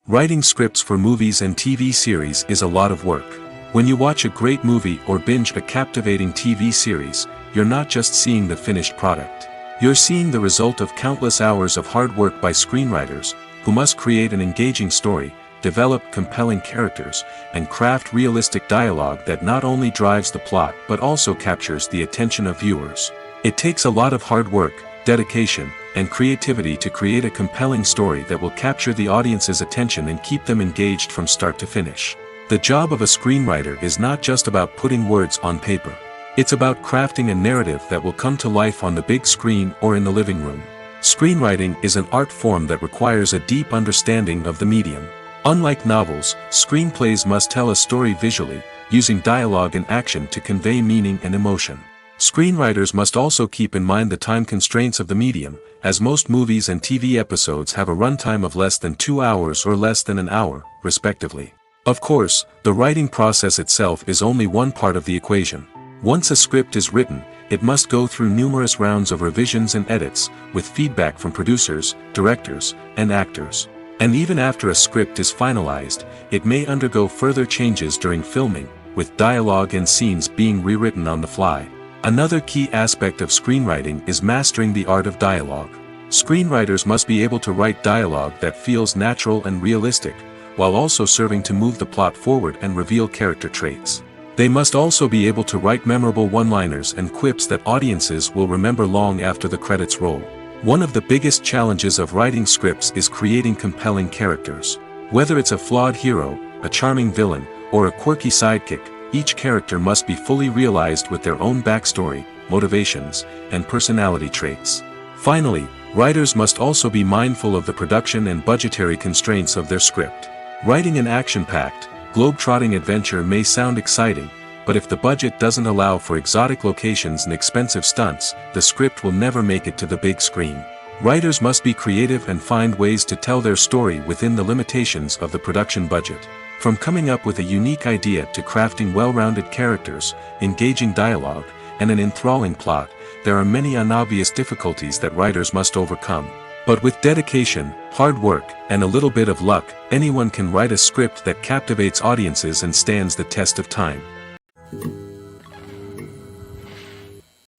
Writing scripts for movies and TV series is a lot of work. When you watch a great movie or binge a captivating TV series, you're not just seeing the finished product. You're seeing the result of countless hours of hard work by screenwriters, who must create an engaging story, develop compelling characters, and craft realistic dialogue that not only drives the plot but also captures the attention of viewers. It takes a lot of hard work, dedication, and creativity to create a compelling story that will capture the audience's attention and keep them engaged from start to finish. The job of a screenwriter is not just about putting words on paper. It's about crafting a narrative that will come to life on the big screen or in the living room. Screenwriting is an art form that requires a deep understanding of the medium. Unlike novels, screenplays must tell a story visually, using dialogue and action to convey meaning and emotion. Screenwriters must also keep in mind the time constraints of the medium, as most movies and TV episodes have a runtime of less than 2 hours or less than an hour, respectively. Of course, the writing process itself is only one part of the equation. Once a script is written, it must go through numerous rounds of revisions and edits, with feedback from producers, directors, and actors. And even after a script is finalized, it may undergo further changes during filming, with dialogue and scenes being rewritten on the fly. Another key aspect of screenwriting is mastering the art of dialogue. Screenwriters must be able to write dialogue that feels natural and realistic, while also serving to move the plot forward and reveal character traits. They must also be able to write memorable one-liners and quips that audiences will remember long after the credits roll. One of the biggest challenges of writing scripts is creating compelling characters. Whether it's a flawed hero, a charming villain, or a quirky sidekick, each character must be fully realized with their own backstory, motivations, and personality traits. Finally, writers must also be mindful of the production and budgetary constraints of their script. Writing an action-packed, globe-trotting adventure may sound exciting, but if the budget doesn't allow for exotic locations and expensive stunts, the script will never make it to the big screen. Writers must be creative and find ways to tell their story within the limitations of the production budget. From coming up with a unique idea to crafting well-rounded characters, engaging dialogue, and an enthralling plot, there are many unobvious difficulties that writers must overcome. But with dedication, hard work, and a little bit of luck, anyone can write a script that captivates audiences and stands the test of time.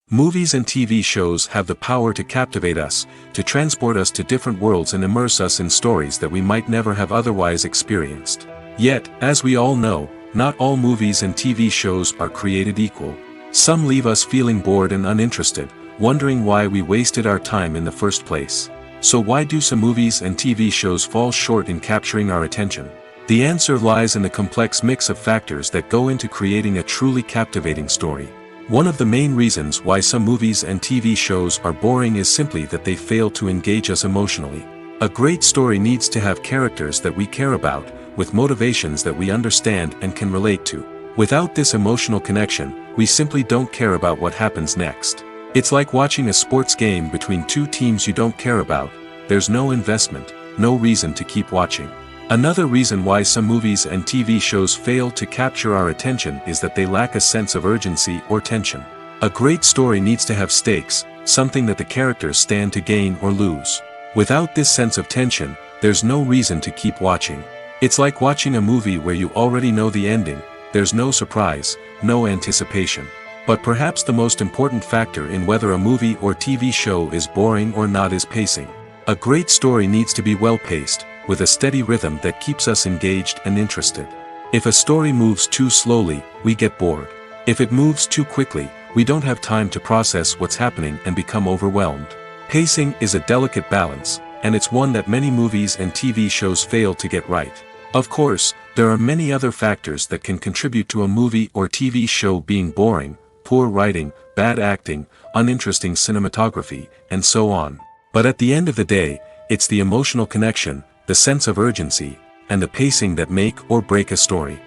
Movies and TV shows have the power to captivate us, to transport us to different worlds and immerse us in stories that we might never have otherwise experienced. Yet, as we all know, not all movies and TV shows are created equal. Some leave us feeling bored and uninterested, wondering why we wasted our time in the first place. So why do some movies and TV shows fall short in capturing our attention? The answer lies in the complex mix of factors that go into creating a truly captivating story. One of the main reasons why some movies and TV shows are boring is simply that they fail to engage us emotionally. A great story needs to have characters that we care about, with motivations that we understand and can relate to. Without this emotional connection, we simply don't care about what happens next. It's like watching a sports game between two teams you don't care about. There's no investment, no reason to keep watching. Another reason why some movies and TV shows fail to capture our attention is that they lack a sense of urgency or tension. A great story needs to have stakes, something that the characters stand to gain or lose. Without this sense of tension, there's no reason to keep watching. It's like watching a movie where you already know the ending. There's no surprise, no anticipation. But perhaps the most important factor in whether a movie or TV show is boring or not is pacing. A great story needs to be well-paced, with a steady rhythm that keeps us engaged and interested. If a story moves too slowly, we get bored. If it moves too quickly, we don't have time to process what's happening and become overwhelmed. Pacing is a delicate balance, and it's one that many movies and TV shows fail to get right. Of course, there are many other factors that can contribute to a movie or TV show being boring: poor writing, bad acting, uninteresting cinematography, and so on. But at the end of the day, it's the emotional connection, the sense of urgency, and the pacing that make or break a story.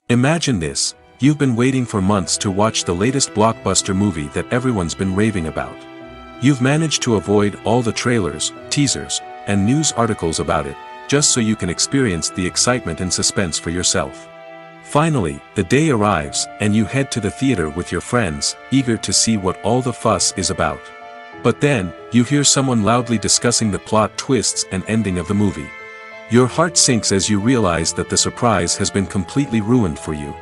Imagine this: you've been waiting for months to watch the latest blockbuster movie that everyone's been raving about. You've managed to avoid all the trailers, teasers, and news articles about it, just so you can experience the excitement and suspense for yourself. Finally, the day arrives, and you head to the theater with your friends, eager to see what all the fuss is about. But then, you hear someone loudly discussing the plot twists and ending of the movie. Your heart sinks as you realize that the surprise has been completely ruined for you.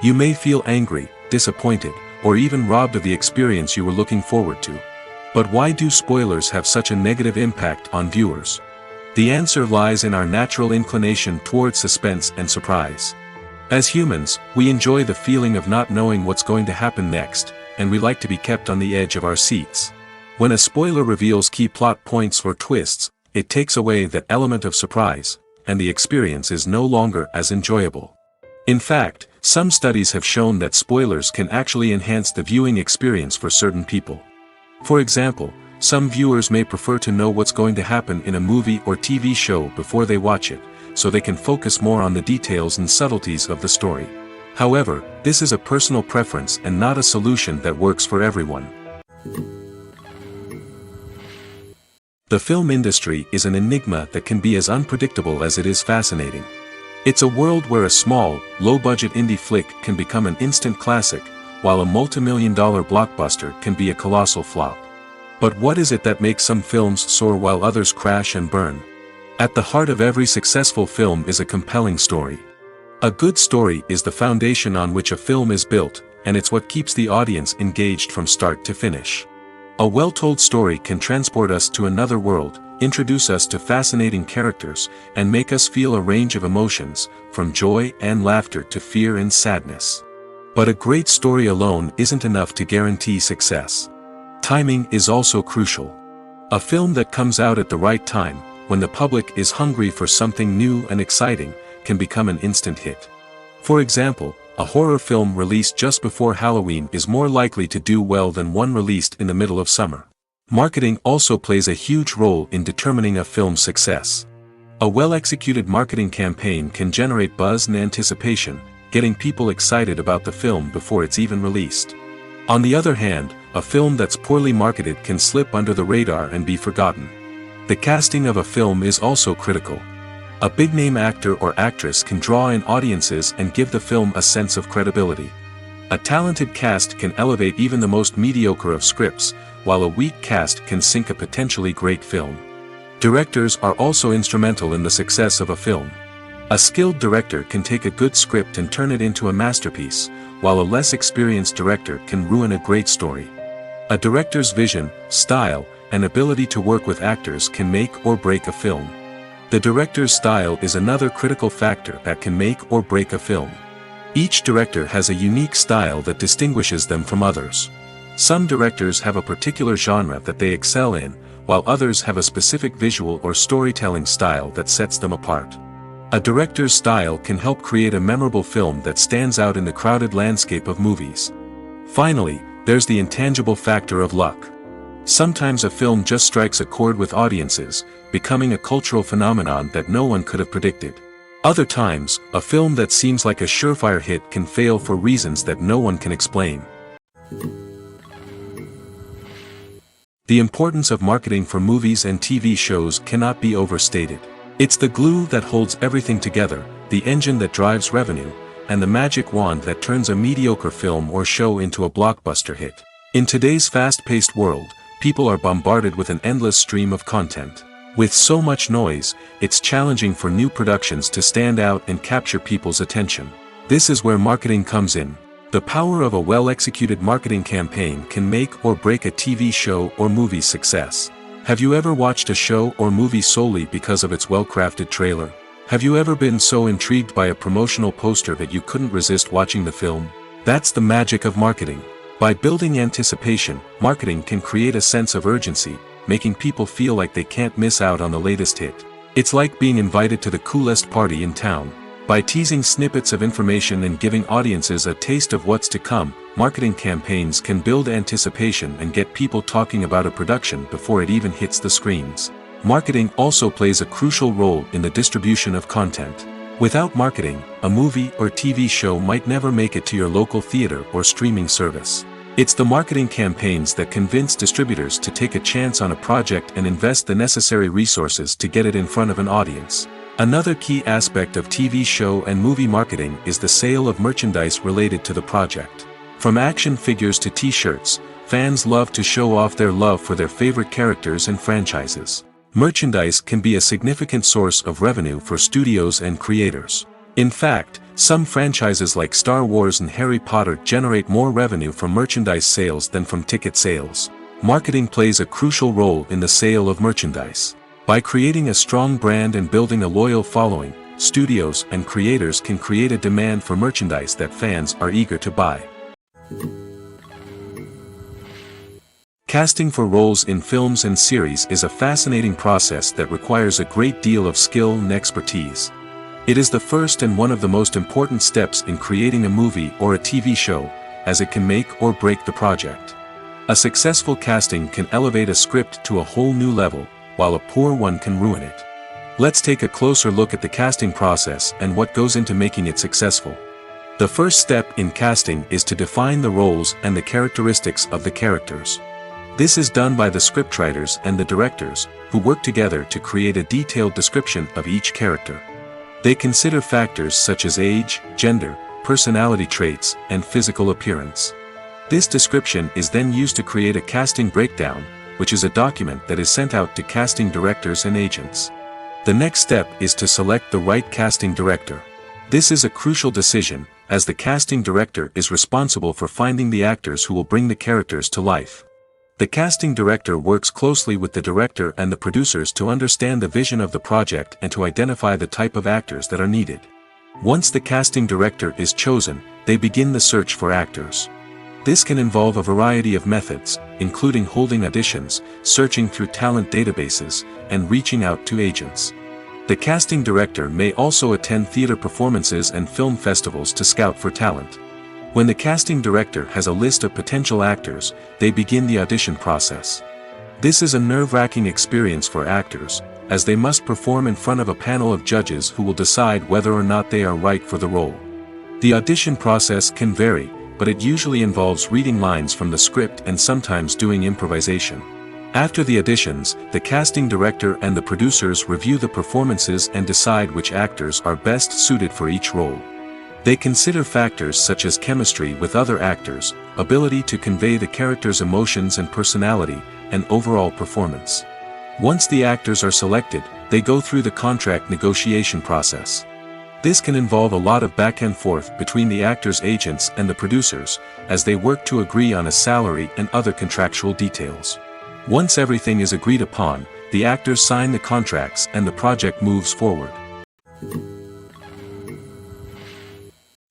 You may feel angry, disappointed, or even robbed of the experience you were looking forward to. But why do spoilers have such a negative impact on viewers? The answer lies in our natural inclination towards suspense and surprise. As humans, we enjoy the feeling of not knowing what's going to happen next, and we like to be kept on the edge of our seats. When a spoiler reveals key plot points or twists, it takes away that element of surprise, and the experience is no longer as enjoyable. In fact, some studies have shown that spoilers can actually enhance the viewing experience for certain people. For example, some viewers may prefer to know what's going to happen in a movie or TV show before they watch it, so they can focus more on the details and subtleties of the story. However, this is a personal preference and not a solution that works for everyone. The film industry is an enigma that can be as unpredictable as it is fascinating. It's a world where a small, low-budget indie flick can become an instant classic, while a multi-million-dollar blockbuster can be a colossal flop. But what is it that makes some films soar while others crash and burn? At the heart of every successful film is a compelling story. A good story is the foundation on which a film is built, and it's what keeps the audience engaged from start to finish. A well-told story can transport us to another world, introduce us to fascinating characters, and make us feel a range of emotions, from joy and laughter to fear and sadness. But a great story alone isn't enough to guarantee success. Timing is also crucial. A film that comes out at the right time, when the public is hungry for something new and exciting, can become an instant hit. For example, a horror film released just before Halloween is more likely to do well than one released in the middle of summer. Marketing also plays a huge role in determining a film's success. A well-executed marketing campaign can generate buzz and anticipation, getting people excited about the film before it's even released. On the other hand, a film that's poorly marketed can slip under the radar and be forgotten. The casting of a film is also critical. A big-name actor or actress can draw in audiences and give the film a sense of credibility. A talented cast can elevate even the most mediocre of scripts, while a weak cast can sink a potentially great film. Directors are also instrumental in the success of a film. A skilled director can take a good script and turn it into a masterpiece, while a less experienced director can ruin a great story. A director's vision, style, and ability to work with actors can make or break a film. The director's style is another critical factor that can make or break a film. Each director has a unique style that distinguishes them from others. Some directors have a particular genre that they excel in, while others have a specific visual or storytelling style that sets them apart. A director's style can help create a memorable film that stands out in the crowded landscape of movies. Finally, there's the intangible factor of luck. Sometimes a film just strikes a chord with audiences, becoming a cultural phenomenon that no one could have predicted. Other times, a film that seems like a surefire hit can fail for reasons that no one can explain. The importance of marketing for movies and TV shows cannot be overstated. It's the glue that holds everything together, the engine that drives revenue, and the magic wand that turns a mediocre film or show into a blockbuster hit. In today's fast-paced world, people are bombarded with an endless stream of content. With so much noise, it's challenging for new productions to stand out and capture people's attention. This is where marketing comes in. The power of a well-executed marketing campaign can make or break a TV show or movie's success. Have you ever watched a show or movie solely because of its well-crafted trailer? Have you ever been so intrigued by a promotional poster that you couldn't resist watching the film? That's the magic of marketing. By building anticipation, marketing can create a sense of urgency, making people feel like they can't miss out on the latest hit. It's like being invited to the coolest party in town. By teasing snippets of information and giving audiences a taste of what's to come, marketing campaigns can build anticipation and get people talking about a production before it even hits the screens. Marketing also plays a crucial role in the distribution of content. Without marketing, a movie or TV show might never make it to your local theater or streaming service. It's the marketing campaigns that convince distributors to take a chance on a project and invest the necessary resources to get it in front of an audience. Another key aspect of TV show and movie marketing is the sale of merchandise related to the project. From action figures to t-shirts, fans love to show off their love for their favorite characters and franchises. Merchandise can be a significant source of revenue for studios and creators. In fact, some franchises like Star Wars and Harry Potter generate more revenue from merchandise sales than from ticket sales. Marketing plays a crucial role in the sale of merchandise. By creating a strong brand and building a loyal following, studios and creators can create a demand for merchandise that fans are eager to buy. Casting for roles in films and series is a fascinating process that requires a great deal of skill and expertise. It is the first and one of the most important steps in creating a movie or a TV show, as it can make or break the project. A successful casting can elevate a script to a whole new level, while a poor one can ruin it. Let's take a closer look at the casting process and what goes into making it successful. The first step in casting is to define the roles and the characteristics of the characters. This is done by the scriptwriters and the directors, who work together to create a detailed description of each character. They consider factors such as age, gender, personality traits, and physical appearance. This description is then used to create a casting breakdown, which is a document that is sent out to casting directors and agents. The next step is to select the right casting director. This is a crucial decision, as the casting director is responsible for finding the actors who will bring the characters to life. The casting director works closely with the director and the producers to understand the vision of the project and to identify the type of actors that are needed. Once the casting director is chosen, they begin the search for actors. This can involve a variety of methods, including holding auditions, searching through talent databases, and reaching out to agents. The casting director may also attend theater performances and film festivals to scout for talent. When the casting director has a list of potential actors, they begin the audition process. This is a nerve-wracking experience for actors, as they must perform in front of a panel of judges who will decide whether or not they are right for the role. The audition process can vary, but it usually involves reading lines from the script and sometimes doing improvisation. After the auditions, the casting director and the producers review the performances and decide which actors are best suited for each role. They consider factors such as chemistry with other actors, ability to convey the character's emotions and personality, and overall performance. Once the actors are selected, they go through the contract negotiation process. This can involve a lot of back and forth between the actors' agents and the producers, as they work to agree on a salary and other contractual details. Once everything is agreed upon, the actors sign the contracts and the project moves forward.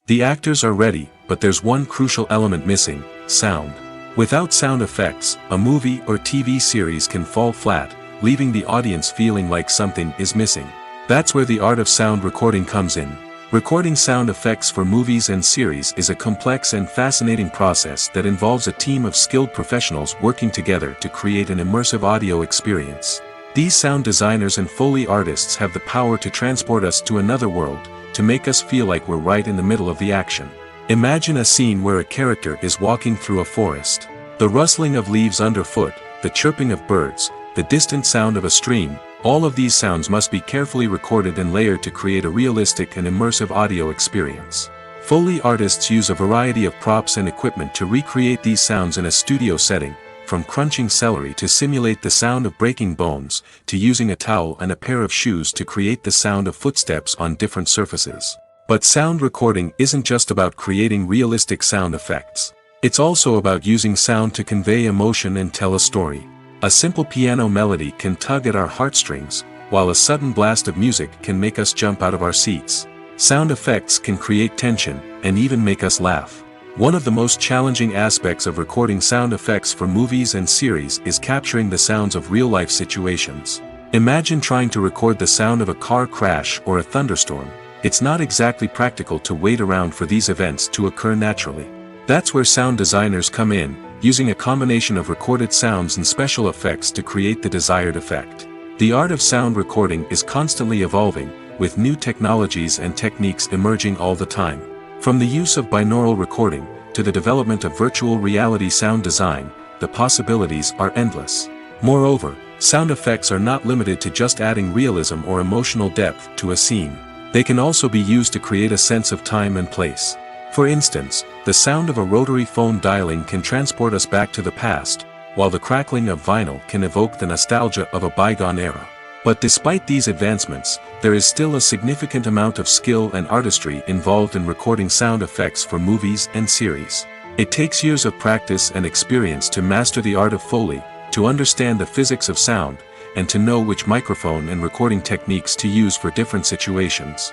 The actors are ready, but there's one crucial element missing: sound. Without sound effects, a movie or TV series can fall flat, leaving the audience feeling like something is missing. That's where the art of sound recording comes in. Recording sound effects for movies and series is a complex and fascinating process that involves a team of skilled professionals working together to create an immersive audio experience. These sound designers and Foley artists have the power to transport us to another world, to make us feel like we're right in the middle of the action. Imagine a scene where a character is walking through a forest. The rustling of leaves underfoot, the chirping of birds, the distant sound of a stream, all of these sounds must be carefully recorded and layered to create a realistic and immersive audio experience. Foley artists use a variety of props and equipment to recreate these sounds in a studio setting, from crunching celery to simulate the sound of breaking bones, to using a towel and a pair of shoes to create the sound of footsteps on different surfaces. But sound recording isn't just about creating realistic sound effects. It's also about using sound to convey emotion and tell a story. A simple piano melody can tug at our heartstrings, while a sudden blast of music can make us jump out of our seats. Sound effects can create tension, and even make us laugh. One of the most challenging aspects of recording sound effects for movies and series is capturing the sounds of real-life situations. Imagine trying to record the sound of a car crash or a thunderstorm. It's not exactly practical to wait around for these events to occur naturally. That's where sound designers come in, using a combination of recorded sounds and special effects to create the desired effect. The art of sound recording is constantly evolving, with new technologies and techniques emerging all the time. From the use of binaural recording, to the development of virtual reality sound design, the possibilities are endless. Moreover, sound effects are not limited to just adding realism or emotional depth to a scene. They can also be used to create a sense of time and place. For instance, the sound of a rotary phone dialing can transport us back to the past, while the crackling of vinyl can evoke the nostalgia of a bygone era. But despite these advancements, there is still a significant amount of skill and artistry involved in recording sound effects for movies and series. It takes years of practice and experience to master the art of Foley, to understand the physics of sound, and to know which microphone and recording techniques to use for different situations.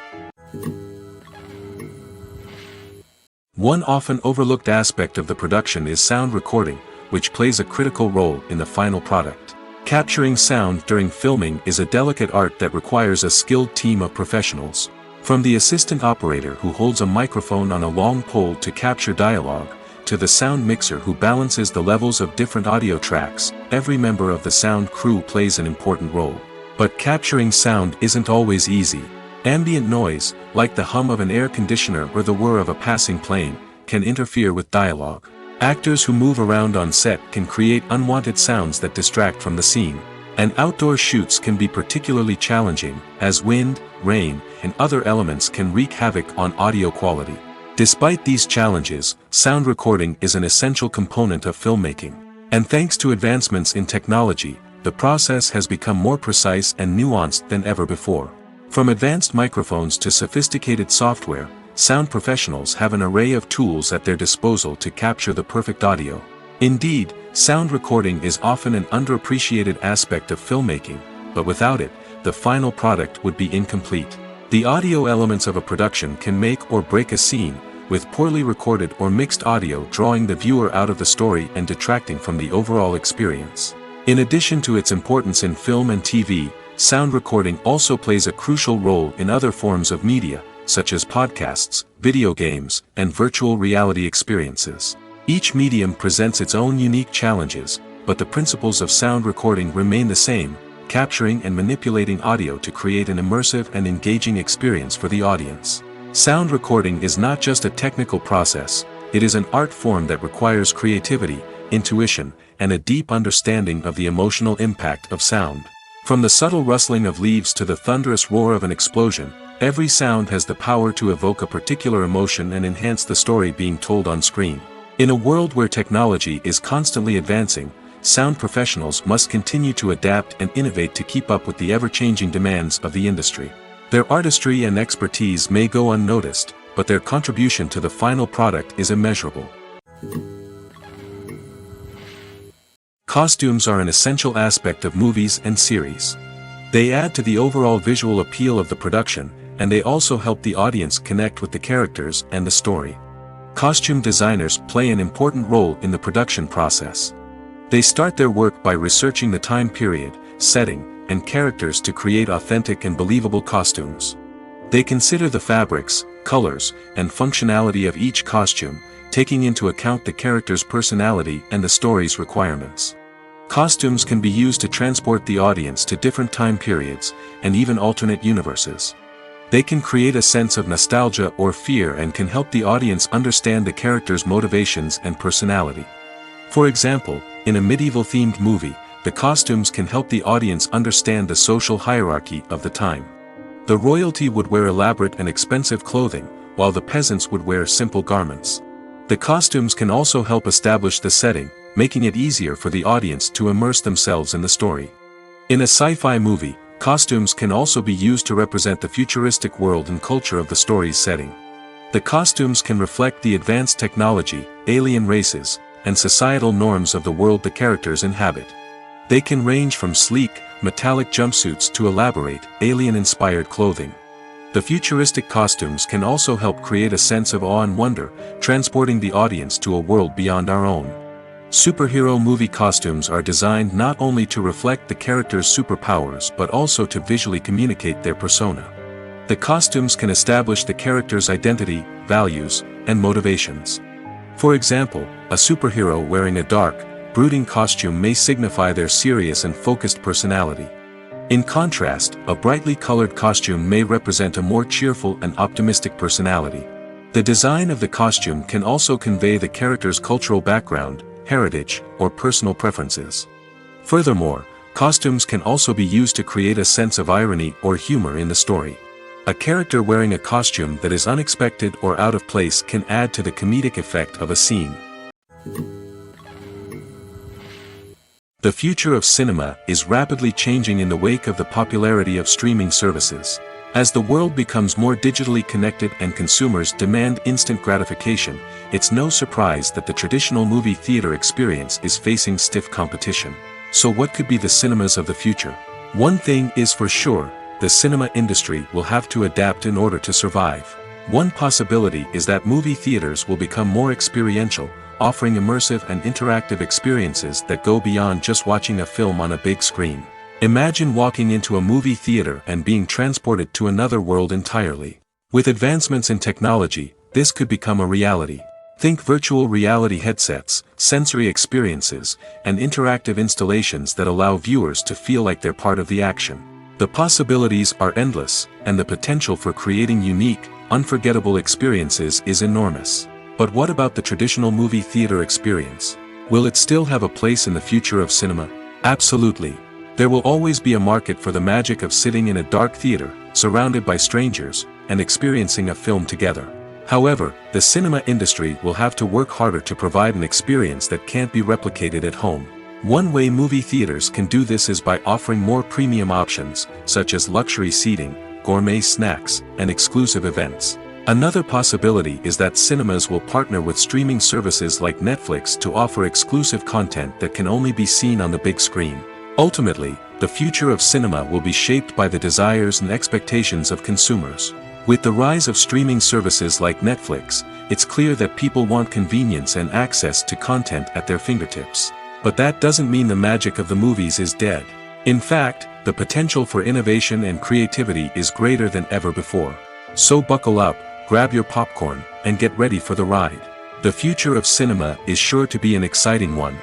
One often overlooked aspect of the production is sound recording, which plays a critical role in the final product. Capturing sound during filming is a delicate art that requires a skilled team of professionals. From the assistant operator who holds a microphone on a long pole to capture dialogue, to the sound mixer who balances the levels of different audio tracks, every member of the sound crew plays an important role. But capturing sound isn't always easy. Ambient noise, like the hum of an air conditioner or the whir of a passing plane, can interfere with dialogue. Actors who move around on set can create unwanted sounds that distract from the scene. And outdoor shoots can be particularly challenging, as wind, rain, and other elements can wreak havoc on audio quality. Despite these challenges, sound recording is an essential component of filmmaking. And thanks to advancements in technology, the process has become more precise and nuanced than ever before. From advanced microphones to sophisticated software, sound professionals have an array of tools at their disposal to capture the perfect audio. Indeed, sound recording is often an underappreciated aspect of filmmaking, but without it, the final product would be incomplete. The audio elements of a production can make or break a scene, with poorly recorded or mixed audio drawing the viewer out of the story and detracting from the overall experience. In addition to its importance in film and TV, sound recording also plays a crucial role in other forms of media, such as podcasts, video games, and virtual reality experiences. Each medium presents its own unique challenges, but the principles of sound recording remain the same, capturing and manipulating audio to create an immersive and engaging experience for the audience. Sound recording is not just a technical process, it is an art form that requires creativity, intuition, and a deep understanding of the emotional impact of sound. From the subtle rustling of leaves to the thunderous roar of an explosion, every sound has the power to evoke a particular emotion and enhance the story being told on screen. In a world where technology is constantly advancing, sound professionals must continue to adapt and innovate to keep up with the ever-changing demands of the industry. Their artistry and expertise may go unnoticed, but their contribution to the final product is immeasurable. Costumes are an essential aspect of movies and series. They add to the overall visual appeal of the production, and they also help the audience connect with the characters and the story. Costume designers play an important role in the production process. They start their work by researching the time period, setting, and characters to create authentic and believable costumes. They consider the fabrics, colors, and functionality of each costume, taking into account the character's personality and the story's requirements. Costumes can be used to transport the audience to different time periods, and even alternate universes. They can create a sense of nostalgia or fear and can help the audience understand the character's motivations and personality. For example, in a medieval-themed movie, the costumes can help the audience understand the social hierarchy of the time. The royalty would wear elaborate and expensive clothing, while the peasants would wear simple garments. The costumes can also help establish the setting, making it easier for the audience to immerse themselves in the story. In a sci-fi movie, costumes can also be used to represent the futuristic world and culture of the story's setting. The costumes can reflect the advanced technology, alien races, and societal norms of the world the characters inhabit. They can range from sleek, metallic jumpsuits to elaborate, alien-inspired clothing. The futuristic costumes can also help create a sense of awe and wonder, transporting the audience to a world beyond our own. Superhero movie costumes are designed not only to reflect the character's superpowers but also to visually communicate their persona. The costumes can establish the character's identity, values, and motivations. For example, a superhero wearing a dark, brooding costume may signify their serious and focused personality. In contrast, a brightly colored costume may represent a more cheerful and optimistic personality. The design of the costume can also convey the character's cultural background, heritage, or personal preferences. Furthermore, costumes can also be used to create a sense of irony or humor in the story. A character wearing a costume that is unexpected or out of place can add to the comedic effect of a scene. The future of cinema is rapidly changing in the wake of the popularity of streaming services. As the world becomes more digitally connected and consumers demand instant gratification, it's no surprise that the traditional movie theater experience is facing stiff competition. So what could be the cinemas of the future? One thing is for sure, the cinema industry will have to adapt in order to survive. One possibility is that movie theaters will become more experiential, offering immersive and interactive experiences that go beyond just watching a film on a big screen. Imagine walking into a movie theater and being transported to another world entirely. With advancements in technology, this could become a reality. Think virtual reality headsets, sensory experiences, and interactive installations that allow viewers to feel like they're part of the action. The possibilities are endless, and the potential for creating unique, unforgettable experiences is enormous. But what about the traditional movie theater experience? Will it still have a place in the future of cinema? Absolutely. There will always be a market for the magic of sitting in a dark theater, surrounded by strangers, and experiencing a film together. However, the cinema industry will have to work harder to provide an experience that can't be replicated at home. One way movie theaters can do this is by offering more premium options, such as luxury seating, gourmet snacks, and exclusive events. Another possibility is that cinemas will partner with streaming services like Netflix to offer exclusive content that can only be seen on the big screen. Ultimately, the future of cinema will be shaped by the desires and expectations of consumers. With the rise of streaming services like Netflix, it's clear that people want convenience and access to content at their fingertips. But that doesn't mean the magic of the movies is dead. In fact, the potential for innovation and creativity is greater than ever before. So buckle up, grab your popcorn, and get ready for the ride. The future of cinema is sure to be an exciting one.